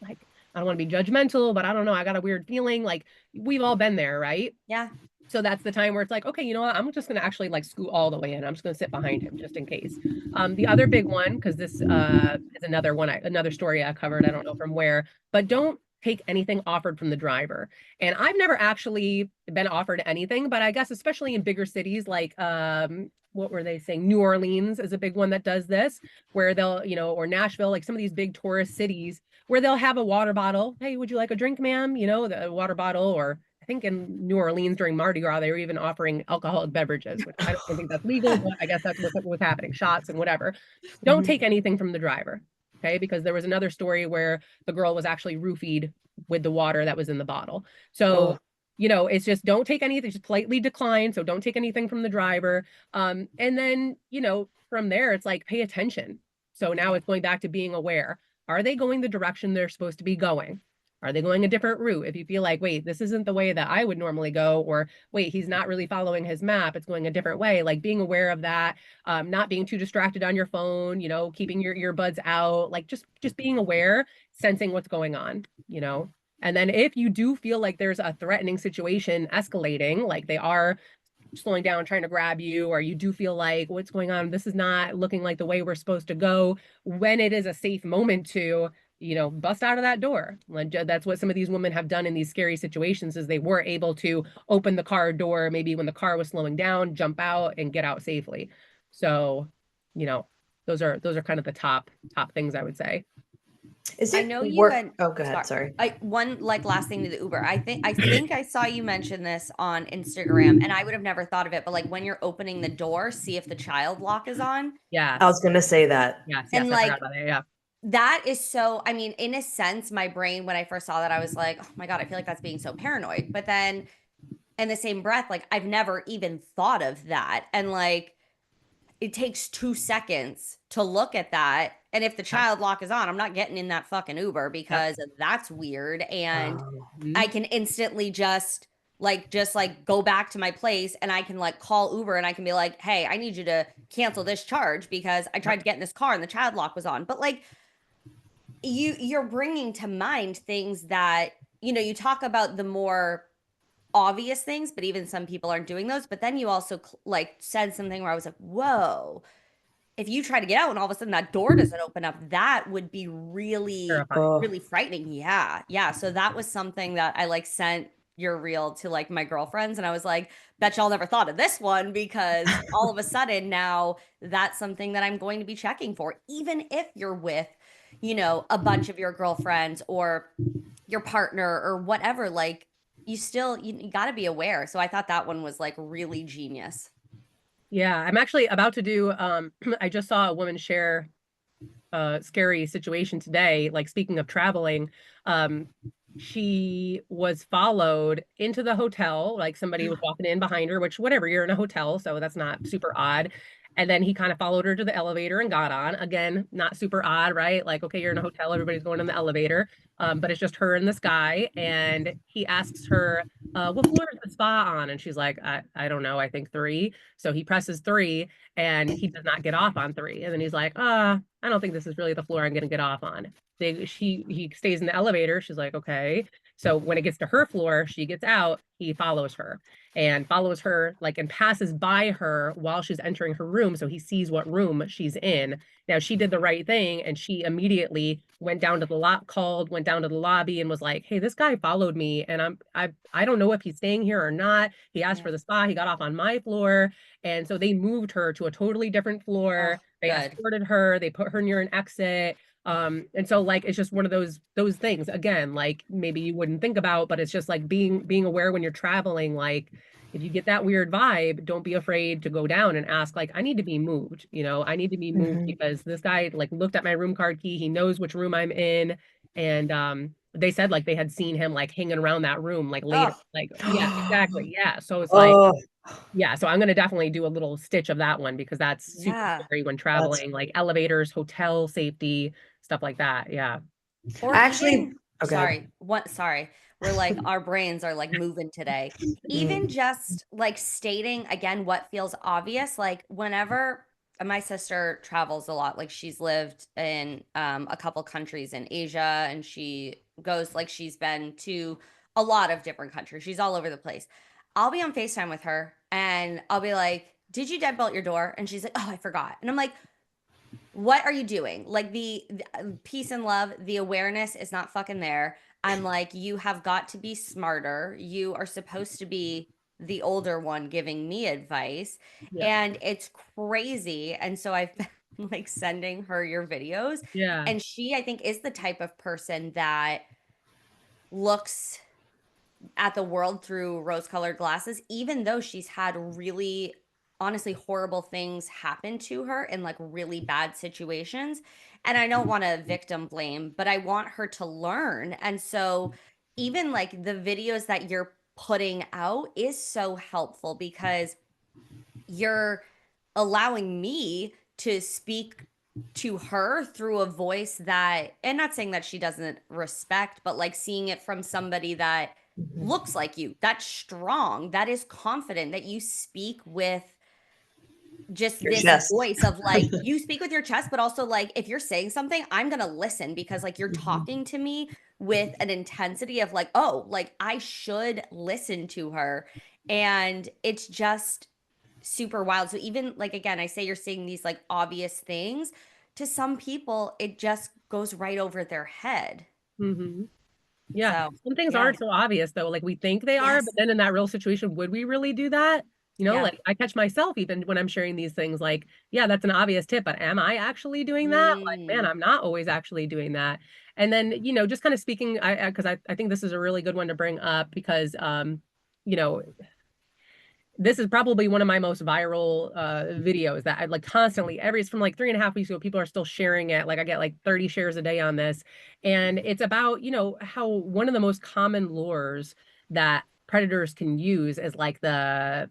I don't want to be judgmental, but I don't know, I got a weird feeling. Like, we've all been there, right?
Yeah.
So that's the time where it's like, okay, you know what? I'm just going to actually like scoot all the way in. I'm just going to sit behind him just in case. The other big one, because this is another story I covered, I don't know from where, but don't take anything offered from the driver. And I've never actually been offered anything, but I guess especially in bigger cities like what were they saying? New Orleans is a big one that does this, where they'll, or Nashville, like some of these big tourist cities, where they'll have a water bottle. Hey, would you like a drink, ma'am? The water bottle. Or I think in New Orleans during Mardi Gras, they were even offering alcoholic beverages, which I don't even think that's legal, but I guess that's what was happening, shots and whatever. Don't take anything from the driver, okay? Because there was another story where the girl was actually roofied with the water that was in the bottle. So, it's just, don't take anything, just politely decline. So don't take anything from the driver. And then, from there, it's like, pay attention. So now it's going back to being aware. Are they going the direction they're supposed to be going? Are they going a different route? If you feel like, wait, this isn't the way that I would normally go, or wait, he's not really following his map, it's going a different way, like being aware of that, not being too distracted on your phone, keeping your earbuds out, like just being aware, sensing what's going on, And then if you do feel like there's a threatening situation escalating, like they are slowing down, trying to grab you, or you do feel like, what's going on? This is not looking like the way we're supposed to go. When it is a safe moment to, bust out of that door. Like, that's what some of these women have done in these scary situations is they were able to open the car door, maybe when the car was slowing down, jump out and get out safely. So, you know, those are kind of the top things I would say.
Is
I
it
know you
work?
had
Oh, go ahead.
sorry.
Sorry.
One like last thing to the Uber. I think I saw you mention this on Instagram and I would have never thought of it, but like when you're opening the door, see if the child lock is on.
Yes.
I was gonna say that.
Yes,
And
yes, I forgot
like
about that. Yeah.
that is so, I mean, in a sense, my brain when I first saw that, I was like, oh my God, I feel like that's being so paranoid. But then in the same breath, like I've never even thought of that. And like it takes 2 seconds to look at that. And if the
Yeah.
child lock is on, I'm not getting in that fucking Uber
Yep.
because that's weird. And
Oh,
Mhm.
I can instantly just like go back to my place and I can like call Uber and I can be like, hey, I need you to cancel this charge because I tried
Yep.
to get in this car and the child lock was on. But like you're bringing to mind things that, you talk about the more obvious things, but even some people aren't doing those. But then you also like said something where I was like, whoa, if you try to get out and all of a sudden that door doesn't open up, that would be really,
Terrifying.
oh,
really frightening. Yeah. Yeah. So that was something that I like sent your reel to like my girlfriends. And I was like, bet y'all never thought of this one because all of a sudden now that's something that I'm going to be checking for, even if you're with, a bunch of your girlfriends or your partner or whatever. Like you got to be aware. So I thought that one was like really genius.
Yeah, I'm actually about to do I just saw a woman share a scary situation today. Like speaking of traveling, um she was followed into the hotel, like somebody was walking in behind her, which whatever, you're in a hotel, so that's not super odd. And then he kind of followed her to the elevator and got on. Again, not super odd, right? Like, okay, you're in a hotel, everybody's going in the elevator. But it's just her and this guy. And he asks her, what floor is the spa on? And she's like, I don't know, I think three. So he presses three and he does not get off on three. And then he's like, I don't think this is really the floor I'm gonna get off on. He stays in the elevator. She's like, okay. So when it gets to her floor, she gets out, he follows her and follows her like and passes by her while she's entering her room. So he sees what room she's in. Now she did the right thing and she immediately went down to the went down to the lobby and was like, hey, this guy followed me and I don't know if he's staying here or not. He asked
Yeah.
for the spa, he got off on my floor. And so they moved her to a totally different floor.
Oh,
They
good.
escorted her, they put her near an exit. And so like it's just one of those things again, like maybe you wouldn't think about, but it's just like being aware when you're traveling, like if you get that weird vibe, don't be afraid to go down and ask, like, I need to be moved, I need to be moved
mhm.
because this guy like looked at my room card key, he knows which room I'm in. And they said like they had seen him like hanging around that room like later,
Oh,
like yeah, exactly. Yeah. So it's like
Oh,
yeah, so I'm gonna definitely do a little stitch of that one because that's super
yeah.
scary when
that's
traveling, like elevators, hotel safety, stuff like that. Yeah.
Or
actually
even,
okay.
sorry, what, sorry. We're like, our brains are like moving today. Even
Mm,
just like stating again what feels obvious, like whenever my sister travels a lot, like she's lived in a couple countries in Asia and she goes, like, she's been to a lot of different countries. She's all over the place. I'll be on FaceTime with her and I'll be like, did you deadbolt your door? And she's like, oh, I forgot. And I'm like, what are you doing? Like the peace and love, the awareness is not fucking there. I'm like, you have got to be smarter. You are supposed to be the older one giving me advice.
Yeah.
And it's crazy. And so I've been like sending her your videos.
Yeah.
And she, I think, is the type of person that looks at the world through rose-colored glasses, even though she's had really honestly horrible things happen to her in like really bad situations. And I don't want to victim blame, but I want her to learn. And so even like the videos that you're putting out is so helpful because you're allowing me to speak to her through a voice that, and not saying that she doesn't respect, but like seeing it from somebody that
mhm.
looks like you, that's strong, that is confident, that you speak with just
Your
this
chest.
voice of like, you speak with your chest, but also like, if you're saying something, I'm going to listen because like you're
Mhm.
talking to me with an intensity of like, oh, like I should listen to her. And it's just super wild. So even like again, I say you're seeing these like obvious things to some people, it just goes right over their head.
Mm-hmm. Yeah.
So,
Some things
yeah.
aren't so obvious though. Like we think they are, but
Yes.
then in that real situation, would we really do that? You know,
Yeah.
like I catch myself even when I'm sharing these things, like, yeah, that's an obvious tip, but am I actually doing that? Like, man,
Mm.
I'm not always actually doing that. And then, just kind of speaking, because I think this is a really good one to bring up because, you know, this is probably one of my most viral videos that I like constantly it's from like 3.5 weeks ago. People are still sharing it. Like I get like 30 shares a day on this. And it's about, how one of the most common lures that predators can use is like the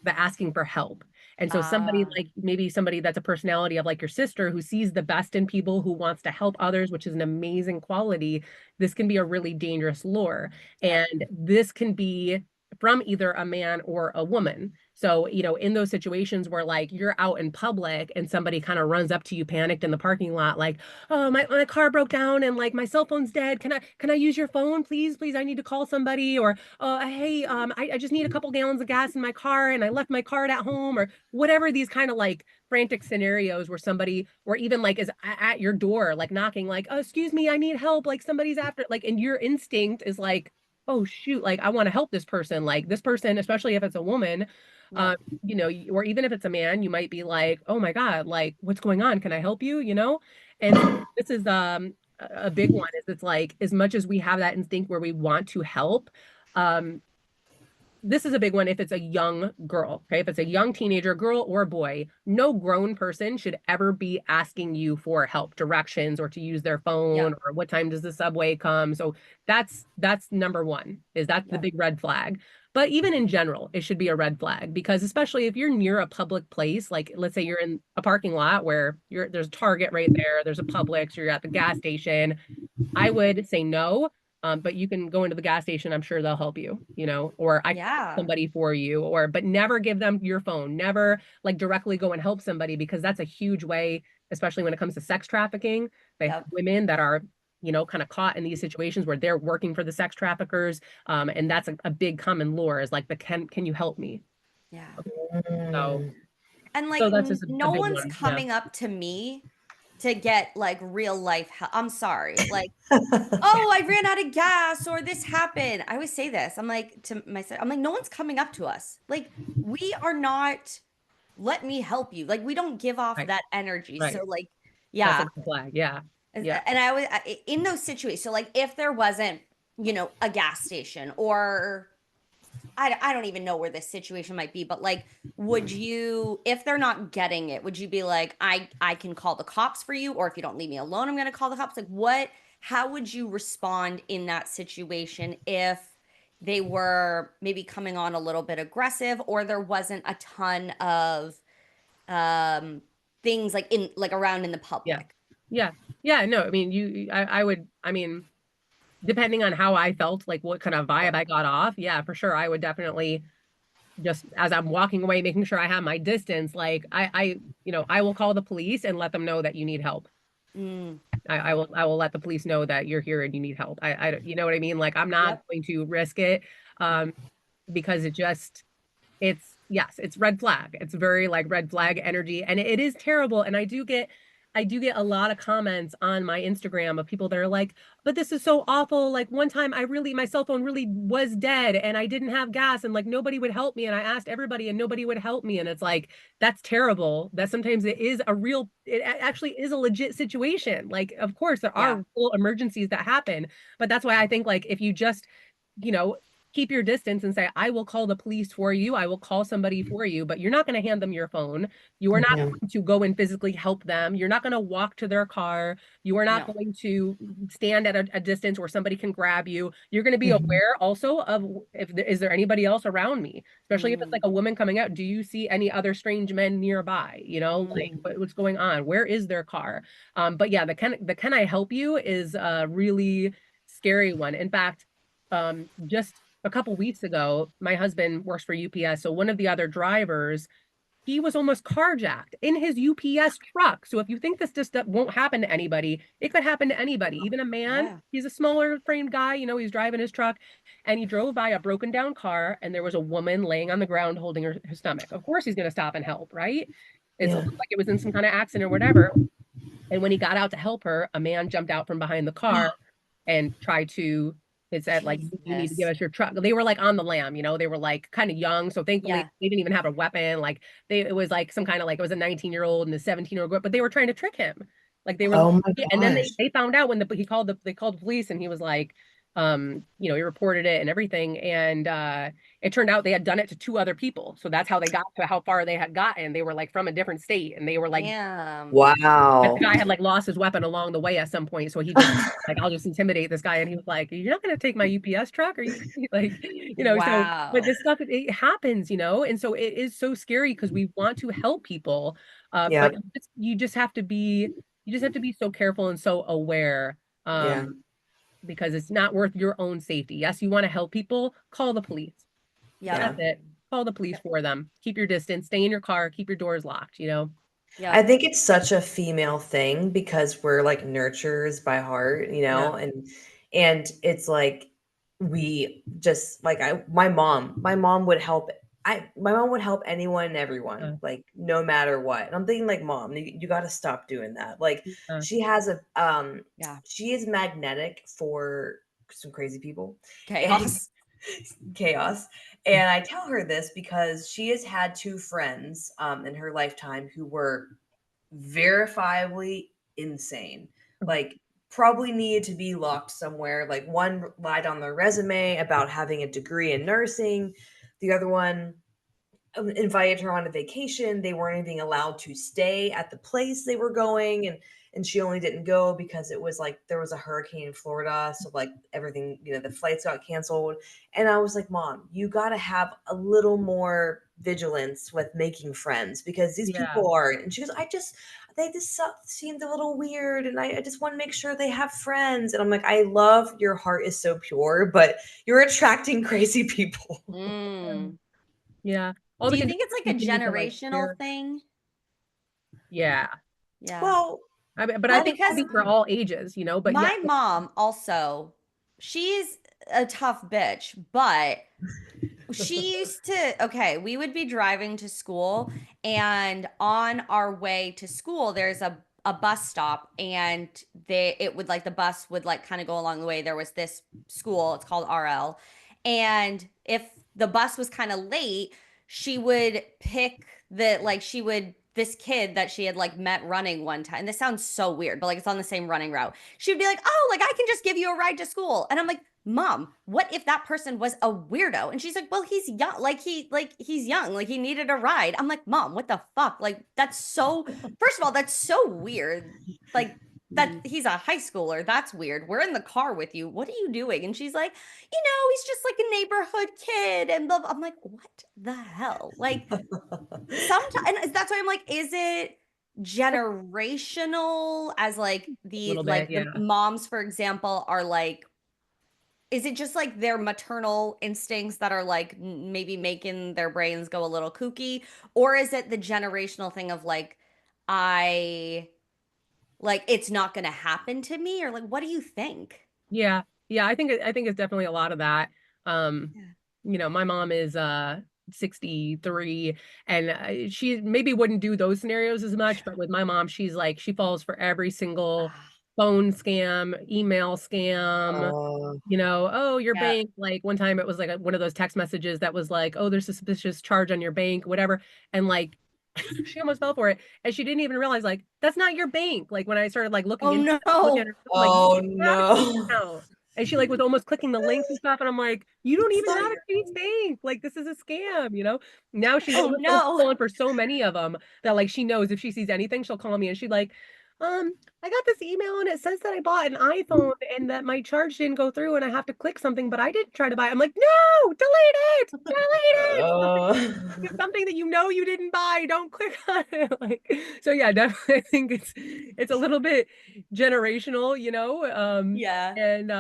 asking for help. And so somebody
Ah,
like maybe somebody that's a personality of like your sister who sees the best in people, who wants to help others, which is an amazing quality. This can be a really dangerous lure.
yep.
And this can be from either a man or a woman. So, in those situations where like you're out in public and somebody kind of runs up to you panicked in the parking lot, like, oh, my car broke down and like my cell phone's dead. Can I use your phone? Please, please, I need to call somebody. Or hey, I just need a couple gallons of gas in my car and I left my card at home, or whatever these kind of like frantic scenarios where somebody, or even like is at your door, like knocking, like, oh, excuse me, I need help. Like somebody's after, like, and your instinct is like, oh shoot, like I want to help this person. Like this person, especially if it's a woman, um,
Yep.
or even if it's a man, you might be like, oh my God, like what's going on? Can I help you? And so this is a big one, is it's like as much as we have that instinct where we want to help, um, this is a big one if it's a young girl, okay? If it's a young teenager, girl or boy, no grown person should ever be asking you for help, directions, or to use their phone,
Yep.
or what time does the subway come. So that's number one, is that's the
Yep.
big red flag. But even in general, it should be a red flag, because especially if you're near a public place, like let's say you're in a parking lot where there's a Target right there, there's a Publix, you're at the gas station, I would say no. But you can go into the gas station. I'm sure they'll help you, or I can call
Yeah.
somebody for you, but never give them your phone. Never like directly go and help somebody, because that's a huge way, especially when it comes to sex trafficking. They have
Yep.
women that are, kind of caught in these situations where they're working for the sex traffickers. And that's a big common lure, is like can you help me?
Yeah.
So,
Mm.
And like
so that's just a
no
big
one's
one. Yeah.
coming up to me to get like real life help. I'm sorry. Like, oh, I ran out of gas or this happened. I always say this. I'm like to myself, I'm like, no one's coming up to us. Like, we are not, let me help you. Like, we don't give off
Right.
that energy. So
Right.
like,
That's a
yeah.
red flag. Yeah. Yeah.
And I was in those situations. So like if there wasn't, a gas station or I don't even know where this situation might be, but like, would you, if they're not getting it, would you be like, I can call the cops for you, or if you don't leave me alone, I'm gonna call the cops? Like, how would you respond in that situation if they were maybe coming on a little bit aggressive, or there wasn't a ton of um things like in like around in the
Yeah.
public?
Yeah. Yeah. No, I mean, I would, I mean, depending on how I felt, like what kind of vibe
Sure.
I got off, yeah, for sure. I would definitely, just as I'm walking away, making sure I have my distance, like I will call the police and let them know that you need help.
Mm,
I will let the police know that you're here and you need help. You know what I mean? Like I'm not
yep.
going to risk it, um, because yes, it's red flag. It's very like red flag energy, and it is terrible. And I do get a lot of comments on my Instagram of people that are like, but this is so awful. Like one time my cell phone really was dead and I didn't have gas and like nobody would help me. And I asked everybody and nobody would help me. And it's like, that's terrible. That sometimes it actually is a legit situation. Like, of course, there
Yeah.
are real emergencies that happen, but that's why I think like if you just, you know, keep your distance and say, I will call the police for you. I will call somebody for you, but you're not going to hand them your phone. You are not
Yeah.
going to go and physically help them. You're not going to walk to their car. You are not
No.
going to stand at a distance where somebody can grab you. You're going to be
Mhm.
aware also of is there anybody else around me? Especially if it's like
Mm,
a woman coming out. Do you see any other strange men nearby? Like
mm,
what's going on? Where is their car? But yeah, the can I help you is a really scary one. In fact, just a couple weeks ago, my husband works for UPS. So one of the other drivers, he was almost carjacked in his UPS truck. So if you think this just won't happen to anybody, it could happen to anybody, even a man.
yeah.
He's a smaller framed guy, he's driving his truck and he drove by a broken down car and there was a woman laying on the ground holding her stomach. Of course he's going to stop and help, right? It
Yeah.
looked like it was in some kind of accident or whatever. And when he got out to help her, a man jumped out from behind the car and tried to, it said, like, you need to give
Jesus.
us your truck. They were like on the lam, they were like kind of young. So thankfully
Yeah.
they didn't even have a weapon. Like it was like some kind of like, it was a 19-year-old and a 17-year-old girl, but they were trying to trick him. Like they were,
Oh my
and then
gosh.
they found out when they called the police and he was like, he reported it and everything. And it turned out they had done it to two other people. So that's how they got to how far they had gotten. They were like from a different state and they were like,
Damn.
but the
Wow.
guy had like lost his weapon along the way at some point. So he just like, I'll just intimidate this guy. And he was like, you're not going to take my UPS truck? Are you like, so, but
Wow.
this stuff, it happens, And so it is so scary because we want to help people.
Yeah.
But you just have to be so careful and so aware.
Yeah.
Because it's not worth your own safety. Yes, you want to help people, call the police.
Yep.
Yeah.
That's it. Call the police for them. Keep your distance, stay in your car, keep your doors locked.
I
Yep.
think it's such a female thing because we're like nurturers by heart,
Yeah.
and it's like we just like my mom would help my mom would help anyone and everyone,
Uh,
like no matter what. And I'm thinking like, mom, you got to stop doing that. Like
uh,
she has a
Yeah.
she is magnetic for some crazy people and
Chaos.
chaos. And I tell her this because she has had two friends in her lifetime who were verifiably insane. Like probably needed to be locked somewhere. Like one lied on their resume about having a degree in nursing. The other one invited her on a vacation. They weren't even allowed to stay at the place they were going, and she only didn't go because it was like there was a hurricane in Florida, so like everything, the flights got canceled. And I was like, "Mom, you got to have a little more vigilance with making friends because these
yeah.
people are." And she goes, they just seemed a little weird, and I just want to make sure they have friends." And I'm like, "I love your heart is so pure, but you're attracting crazy people."
Mm.
Yeah. All
Do
we
you
can do
think
is
it's like a
continue to like
generational
share.
thing?
Yeah.
Yeah.
Well,
But I
Well,
think
because
for all ages, but yeah.
my mom also, she's a tough bitch, but she used to, okay, we would be driving to school, and on our way to school there's a bus stop, and it would like the bus would like kind of go along the way. There was this school, it's called RL, and if the bus was kind of late, she would pick she would this kid that she had like met running one time. This sounds so weird, but like it's on the same running route. She would be like, "Oh, like I can just give you a ride to school." And I'm like, "Mom, what if that person was a weirdo?" And she's like, "Well, he's young. He's young. Like he needed a ride." I'm like, "Mom, what the fuck? Like that's so first of all, that's so weird. Like that he's a high schooler. That's weird. We're in the car with you. What are you doing?" And she's like, "He's just like a neighborhood kid." And blah, blah. I'm like, "What the hell?" Like sometimes, and that's why I'm like, is it generational as like
A little bit,
the
yeah.
moms, for example, are like, is it just like their maternal instincts that are like maybe making their brains go a little kooky? Or is it the generational thing of like, I like it's not going to happen to me? Or like, what do you think?
Yeah. Yeah, I think it's definitely a lot of that. Um,
Yeah.
my mom is 63 and she maybe wouldn't do those scenarios as much, but with my mom, she's like she falls for every single
Ah,
phone scam, email scam,
uh,
oh, your
yeah.
bank, like one time it was like one of those text messages that was like, oh, there's a suspicious charge on your bank, whatever. And like she almost fell for it. And she didn't even realize like that's not your bank. Like when I started like
Oh
looking at
no.
her, I'm like, you
oh
don't have a Chase
no.
account. And she like was almost clicking the links and stuff. And I'm like, you don't
It's
even
not
have a
your
Chase bank. Like this is a scam. Now she's
Oh
almost
no.
fallen for so many of them that like she knows if she sees anything, she'll call me and she's like, I got this email and it says that I bought an iPhone and that my charge didn't go through and I have to click something, but I didn't try to buy it. I'm like, no, delete it, delete it. It's
uh,
something that you didn't buy. Don't click on it. Like, so yeah, definitely I think it's a little bit generational.
Yeah.
And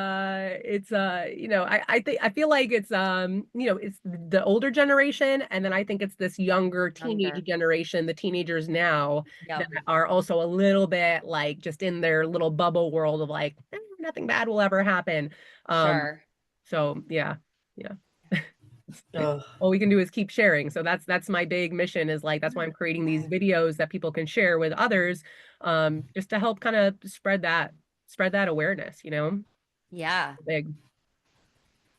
it's I feel like it's the older generation, and then I think it's this younger teenage
Younger.
generation, the teenagers now that
Yep.
are also a little bit like just in their little bubble world of like nothing bad will ever happen. Um,
Sure.
so yeah, yeah.
ugh.
All we can do is keep sharing. So that's my big mission is like that's why I'm creating these videos that people can share with others. just to help kind of spread that awareness,
Yeah.
big.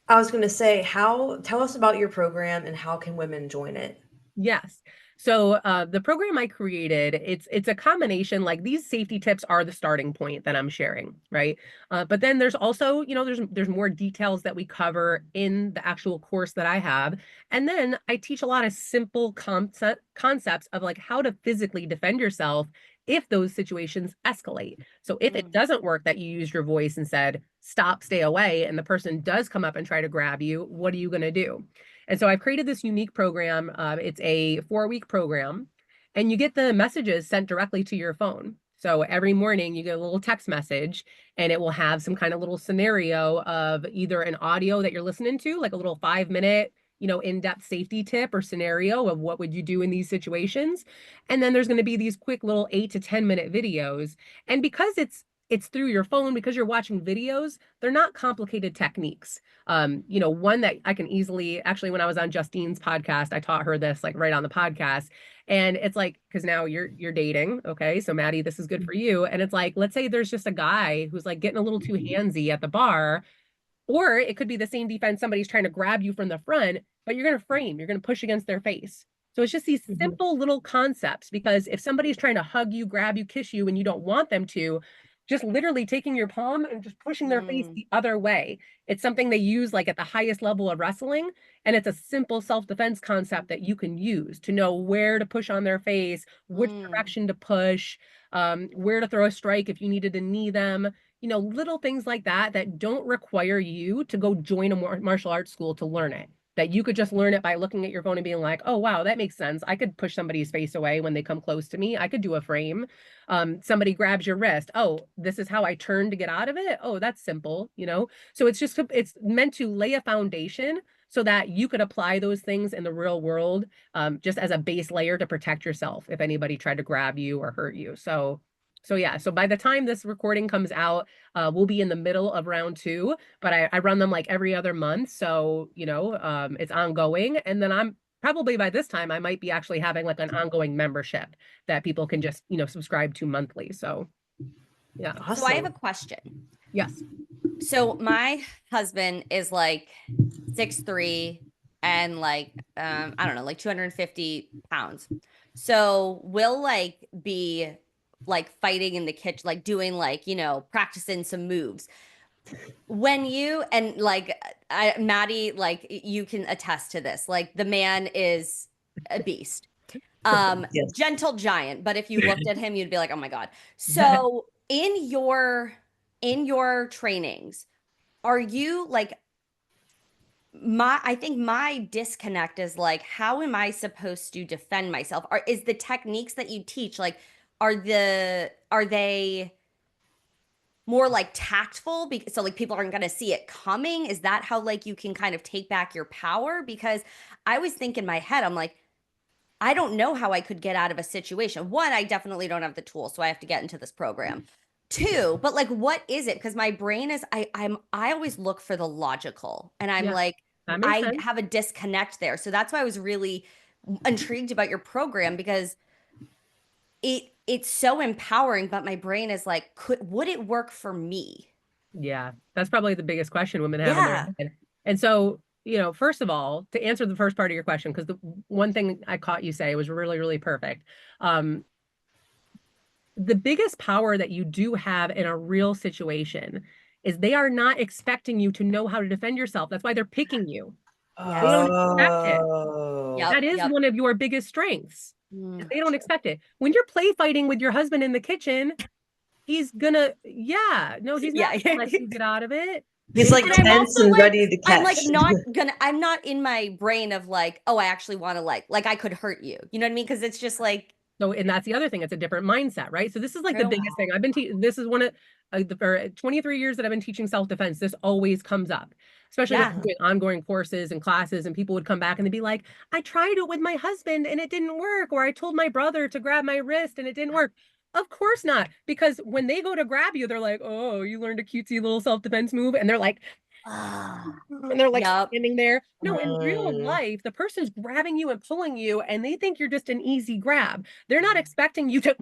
I was going to say, tell us about your program and how can women join it?
Yes. So the program I created, it's a combination, like these safety tips are the starting point that I'm sharing, right? But then there's also, there's more details that we cover in the actual course that I have. And then I teach a lot of simple concepts of like how to physically defend yourself if those situations escalate. So if it doesn't work that you used your voice and said, stop, stay away, and the person does come up and try to grab you, what are you going to do? And so I've created this unique program. It's a 4-week program, and you get the messages sent directly to your phone. So every morning you get a little text message, and it will have some kind of little scenario of either an audio that you're listening to, like a little 5-minute, in-depth safety tip or scenario of what would you do in these situations. And then there's going to be these quick little 8 to 10-minute videos. And because it's through your phone, because you're watching videos, they're not complicated techniques. One that I can easily, actually, when I was on Justine's podcast, I taught her this like right on the podcast. And it's like, because now you're dating, okay? So Maddie, this is good for you. And it's like, let's say there's just a guy who's like getting a little too handsy at the bar, or it could be the same defense, somebody's trying to grab you from the front, but you're going to frame, you're going to push against their face. So it's just these simple little concepts, because if somebody's trying to hug you, grab you, kiss you, and you don't want them to, just literally taking your palm and just pushing their face the other way. It's something they use like at the highest level of wrestling. And it's a simple self-defense concept that you can use to know where to push on their face, which direction to push, where to throw a strike if you needed to knee them, little things like that that don't require you to go join a martial arts school to learn it. That you could just learn it by looking at your phone and being like, oh, wow, that makes sense. I could push somebody's face away when they come close to me. I could do a frame. Somebody grabs your wrist. Oh, this is how I turn to get out of it. Oh, that's simple, So it's meant to lay a foundation so that you could apply those things in the real world, just as a base layer to protect yourself if anybody tried to grab you or hurt you. So yeah, so by the time this recording comes out, we'll be in the middle of round 2, but I run them like every other month. So, it's ongoing. And then I'm probably by this time, I might be actually having like an ongoing membership that people can just, subscribe to monthly. So yeah.
Awesome.
So I have a question.
Yes.
So my husband is like 6'3" and like I don't know, like 250 pounds. So we'll like be like fighting in the kitchen, like doing like, practicing some moves. When you and like Maddie, like you can attest to this. Like the man is a beast.
Yes.
Gentle giant, but if you looked at him, you'd be like, "Oh my God." So in your trainings, are you like I think my disconnect is like, how am I supposed to defend myself? Is the techniques that you teach like are they more like tactful because so like people aren't going to see it coming? Is that how like you can kind of take back your power? Because I was thinking in my head, I'm like, I don't know how I could get out of a situation. One, I definitely don't have the tools, so I have to get into this program. Two, but like, what is it? Because my brain is, I always look for the logical, and I'm
Yeah,
like,
that makes
I
sense.
have a disconnect there. So that's why I was really intrigued about your program because it's so empowering. But my brain is like, would it work for me?
Yeah, that's probably the biggest question women have in their
Yeah.
head. And so, first of all, to answer the first part of your question, because the one thing I caught you say was really, really perfect. The biggest power that you do have in a real situation is they are not expecting you to know how to defend yourself. That's why they're picking you. They
Yes.
don't expect it.
Oh.
Yep.
That is
Yep.
one of your biggest strengths. They don't
Gotcha.
expect it. When you're play fighting with your husband in the kitchen, he's gonna, yeah, no, he's not
Yeah.
gonna let you get out of it.
He's like
And I'm
tense
also
and
like,
ready to
I'm like
catch.
I'm not in my brain of like, oh, I actually want to like I could hurt you. You know what I mean? Because it's just like,
So, and that's the other thing. It's a different mindset, right? So this is like the
true.
biggest thing. This is one of for 23 years that I've been teaching self-defense. This always comes up, especially when
Yeah.
I'm doing ongoing courses and classes, and people would come back and they'd be like, I tried it with my husband and it didn't work, or I told my brother to grab my wrist and it didn't work. Of course not, because when they go to grab you, they're like, oh, you learned a cutesy little self-defense move, and they're like,
Ah,
and they're like
yep.
standing there. No, in real
Mm.
life, the person's grabbing you and pulling you, and they think you're just an easy grab. They're not expecting you to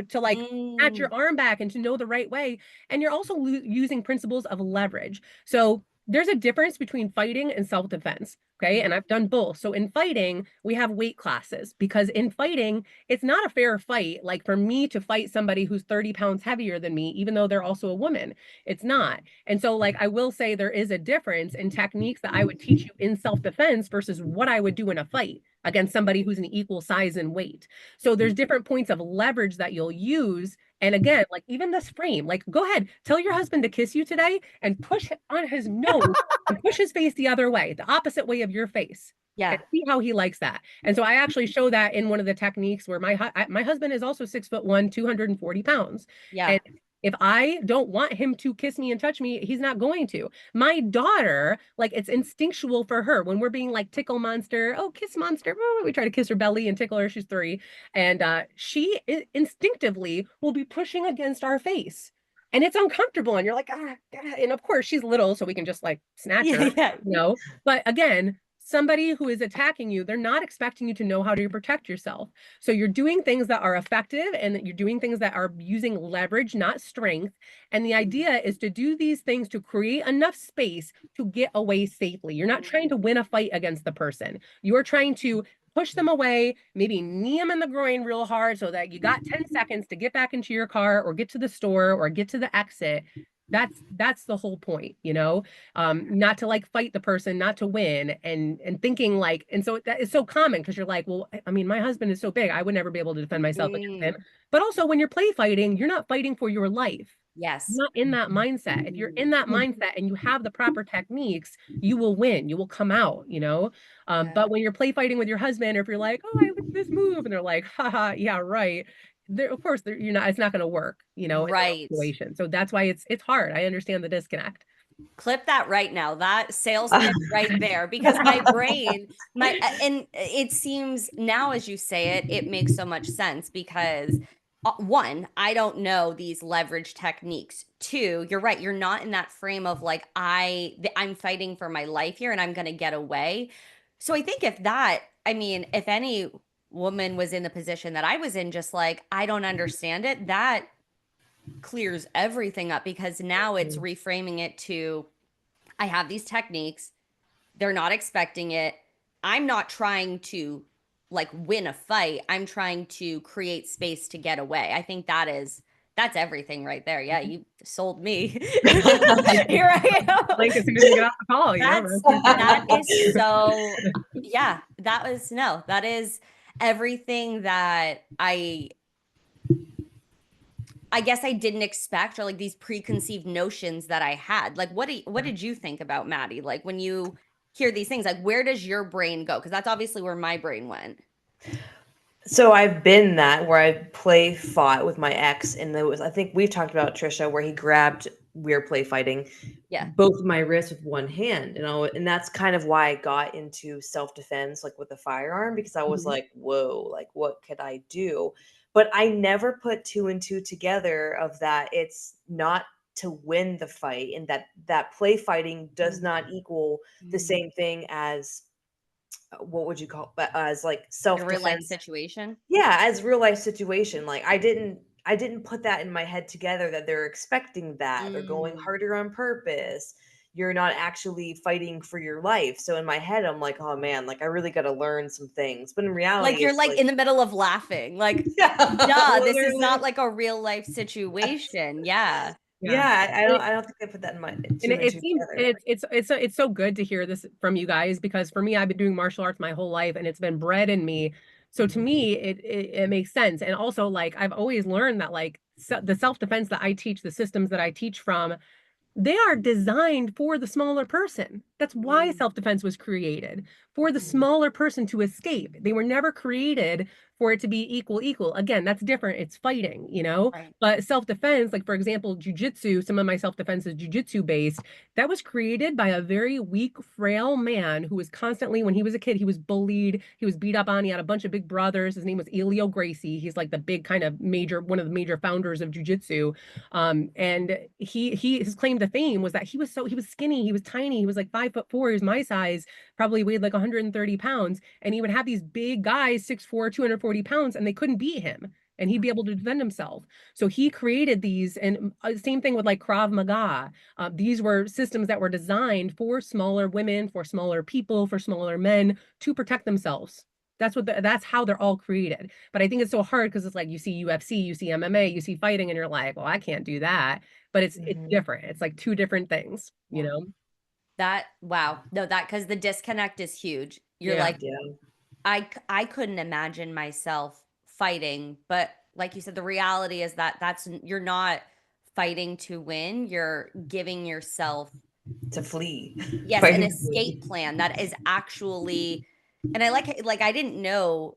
to like snatch your
Mm.
arm back and to know the right way. And you're also using principles of leverage. So there's a difference between fighting and self-defense. Okay. And I've done both. So in fighting, we have weight classes because in fighting, it's not a fair fight. Like for me to fight somebody who's 30 pounds heavier than me, even though they're also a woman, it's not. And so, like, I will say there is a difference in techniques that I would teach you in self-defense versus what I would do in a fight against somebody who's an equal size and weight. So there's different points of leverage that you'll use. And again, like even this frame, like go ahead, tell your husband to kiss you today and push on his nose and push his face the other way, the opposite way of your face. And
Yeah.
see how he likes that. And so I actually show that in one of the techniques where my husband is also 6'1", 240 pounds.
Yeah.
And if I don't want him to kiss me and touch me, he's not going to. My daughter, like it's instinctual for her when we're being like tickle monster, oh, kiss monster. We try to kiss her belly and tickle her. She's 3. And she instinctively will be pushing against our face. And it's uncomfortable. And you're like, ah, ah. And of course, she's little, so we can just like snatch
Yeah.
her,
Yeah.
you know? But again, somebody who is attacking you, they're not expecting you to know how to protect yourself. So you're doing things that are effective and that you're doing things that are using leverage, not strength. And the idea is to do these things to create enough space to get away safely. You're not trying to win a fight against the person. You're trying to push them away, maybe knee them in the groin real hard so that you got 10 seconds to get back into your car or get to the store or get to the exit. That's the whole point, you know, not to like fight the person, not to win, and thinking like, and so that is so common because you're like, well, I mean, my husband is so big, I would never be able to defend myself against him. But also, when you're play fighting, you're not fighting for your life.
Yes.
You're not in that mindset. If you're in that mindset and you have the proper techniques, you will win. You will come out, you know. But when you're play fighting with your husband, or if you're like, oh, I like this move, and they're like, haha, yeah, right. Of course, you're not. It's not going to work, you know, in that
Right.
situation. So that's why it's hard. I understand the disconnect.
Clip that right now. That sales pitch right there, because my brain, and it seems now as you say it, it makes so much sense because one, I don't know these leverage techniques. 2, you're right. You're not in that frame of like, I'm fighting for my life here and I'm going to get away. So I think I mean, if any woman was in the position that I was in, just like, I don't understand it, that clears everything up because now it's reframing it to, I have these techniques. They're not expecting it. I'm not trying to like win a fight. I'm trying to create space to get away. I think that's everything right there. Yeah, you sold me. Here I am.
Like as soon as you get off the call, you know.
That is so, yeah, that is everything that I guess I didn't expect, or like these preconceived notions that I had. Like, what did you think about Maddie? Like when you hear these things, like where does your brain go? Because that's obviously where my brain went.
So I've been that where I play fought with my ex, and there was, I think we've talked about Trisha, where he grabbed, we were play fighting,
Yeah.
both of my wrists with one hand, and that's kind of why I got into self defense, like with a firearm, because I was like, whoa, like what could I do? But I never put 2 and 2 together of that. It's not to win the fight, and that play fighting does not equal the same thing as what would you call, but as like self
A real life
defense.
situation.
Yeah, as real life situation. Like I didn't put that in my head together that they're expecting that. They're going harder on purpose. You're not actually fighting for your life. So in my head, I'm like, oh man, like I really got to learn some things. But in reality,
Like you're
it's
like in the middle of laughing. Like,
yeah,
duh, this is
literally.
not like a real life situation. Yeah.
Yeah, I don't think I put that in my
And
2 and
it
2
seems
together.
it's so good to hear this from you guys because for me, I've been doing martial arts my whole life and it's been bred in me. So to me, it makes sense. And also, like I've always learned that like the self-defense that I teach, the systems that I teach from, they are designed for the smaller person. That's why self-defense was created, for the smaller person to escape. They were never created for it to be equal. Again, that's different. It's fighting, you know?
Right.
But self-defense, like for example, jujitsu, some of my self-defense is jujitsu based. That was created by a very weak, frail man who was constantly, when he was a kid, he was bullied, he was beat up on, he had a bunch of big brothers. His name was Elio Gracie. He's like the big kind of one of the major founders of jujitsu. And his claim to fame was that he was skinny, he was tiny, he was like 5'4", he was my size, probably weighed like 130 pounds, and he would have these big guys, 6'4", 240 pounds, and they couldn't beat him. and he'd be able to defend himself. So he created these, and same thing with like Krav Maga. These were systems that were designed for smaller women, for smaller people, for smaller men to protect themselves. That's how they're all created. But I think it's so hard because it's like you see UFC, you see MMA, you see fighting, and you're like, well, I can't do that. But it's different. It's like two different things, you know?
Wow. No, that because the disconnect is huge. You're
Yeah.
like, I couldn't imagine myself fighting, but like you said, the reality is that you're not fighting to win. You're giving yourself,
To flee.
yes, an
Fighting to flee.
escape plan that is actually, and I like I didn't know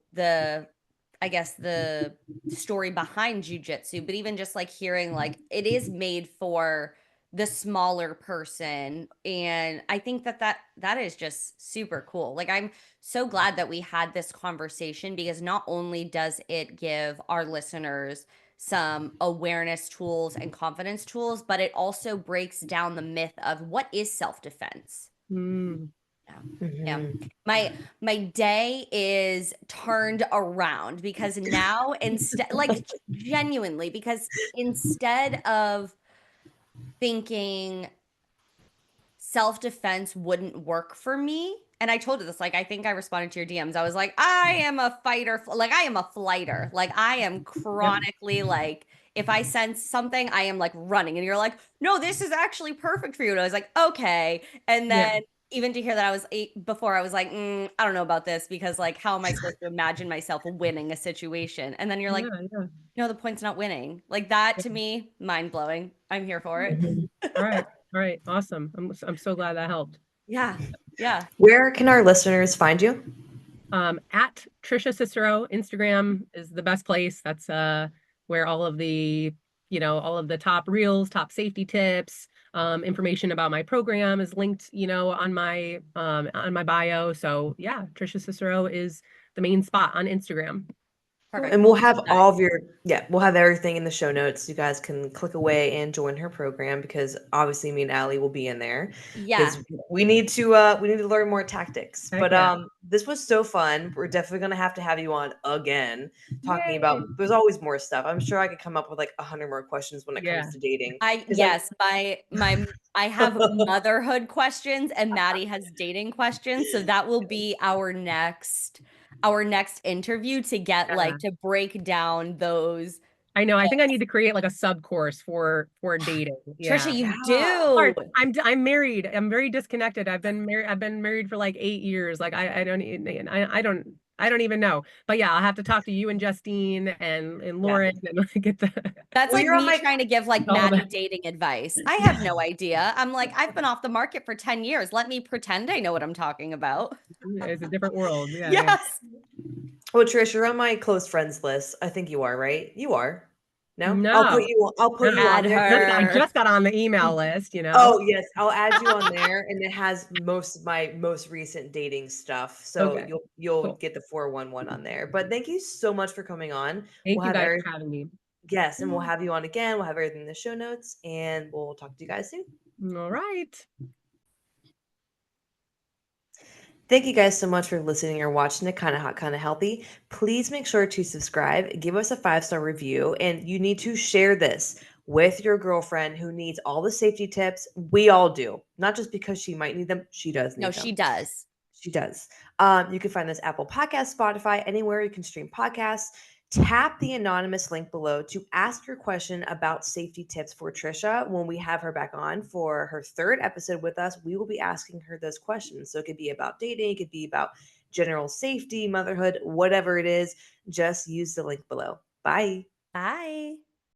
I guess the story behind jujitsu, but even just like hearing like it is made for the smaller person, and I think that is just super cool. Like I'm so glad that we had this conversation because not only does it give our listeners some awareness tools and confidence tools, but it also breaks down the myth of what is self-defense.
Mm.
Yeah. Yeah.
Mhm.
My day is turned around because now instead like genuinely because instead of thinking self-defense wouldn't work for me. And I told you this, like, I think I responded to your DMs. I was like, I am a fighter, like, I am a flighter. Like, I am
Yep.
chronically, like, if I sense something, I am like running. And you're like, no, this is actually perfect for you. And I was like, okay. And
Yeah.
then even to hear that before, I was like, I don't know about this because, like, how am I supposed to imagine myself winning a situation? And then you're like,
Yeah. Yeah.
no, the point's not winning. Like, that to me, mind blowing. I'm here for it.
Mhm.
All right. All right. Awesome. I'm so glad that helped.
Yeah. Yeah.
Where can our listeners find you?
At Trisha Cicero, Instagram is the best place. That's where all of the, all of the top reels, top safety tips, information about my program is linked, on my bio. So yeah, Trisha Cicero is the main spot on Instagram.
Perfect.
And
We'll
we'll
link
have
that.
all of your, we'll have everything in the show notes. You guys can click away and join her program because obviously me and Allie will be in there
Yeah.
because we need to learn more tactics.
Heck
But
yeah.
this was so fun. We're definitely gonna have to have you on again talking about
Yay.
there's always more stuff. I'm sure I could come up with like 100 more questions when it comes
Yeah.
to dating.
I
'Cause I'm
yes, my I have motherhood questions and Maddie has dating questions, so that will be our next interview to get
Yeah.
like to break down those.
I know. I think I need to create like a sub course for dating.
Trisha,
Yeah.
you
yeah.
do.
Hard. I'm married. I'm very disconnected. I've been married for like 8 years. Like I don't even know. But yeah, I'll have to talk to you and Justine and
Yeah.
Lauren and get the
That's
Well,
like
you're on
me
my
trying to give like
all
Maddie
the
dating advice. I have no idea. I'm like, I've been off the market for 10 years. Let me pretend I know what I'm talking about.
it's a different world. Yeah, yeah.
Yes.
well, Trish, you're on my close friends list. I think you are, right? You are. No?
No.
I'll put
No,
you
no.
on
Add
there.
I
her.
just got on the email list.
Oh, yes, I'll add you on there, and it has most of my most recent dating stuff, so
Okay,
you'll
cool.
get the 411 on there. But thank you so much for coming on.
Thank
We'll
you
have
guys
every
for having me.
yes, and we'll have you on again. We'll have everything in the show notes, and we'll talk to you guys soon.
All right.
Thank you guys so much for listening or watching it. Kind of hot, kind of healthy. Please make sure to subscribe, give us a 5-star review, and you need to share this with your girlfriend who needs all the safety tips. We all do, not just because she might need them, she does
No,
need
she
them.
does.
She does. You can find this Apple Podcast, Spotify, anywhere you can stream podcasts. Tap the anonymous link below to ask your question about safety tips for Trisha. When we have her back on for her third episode with us, we will be asking her those questions. So it could be about dating, it could be about general safety, motherhood, whatever it is. Just use the link below. Bye.
Bye.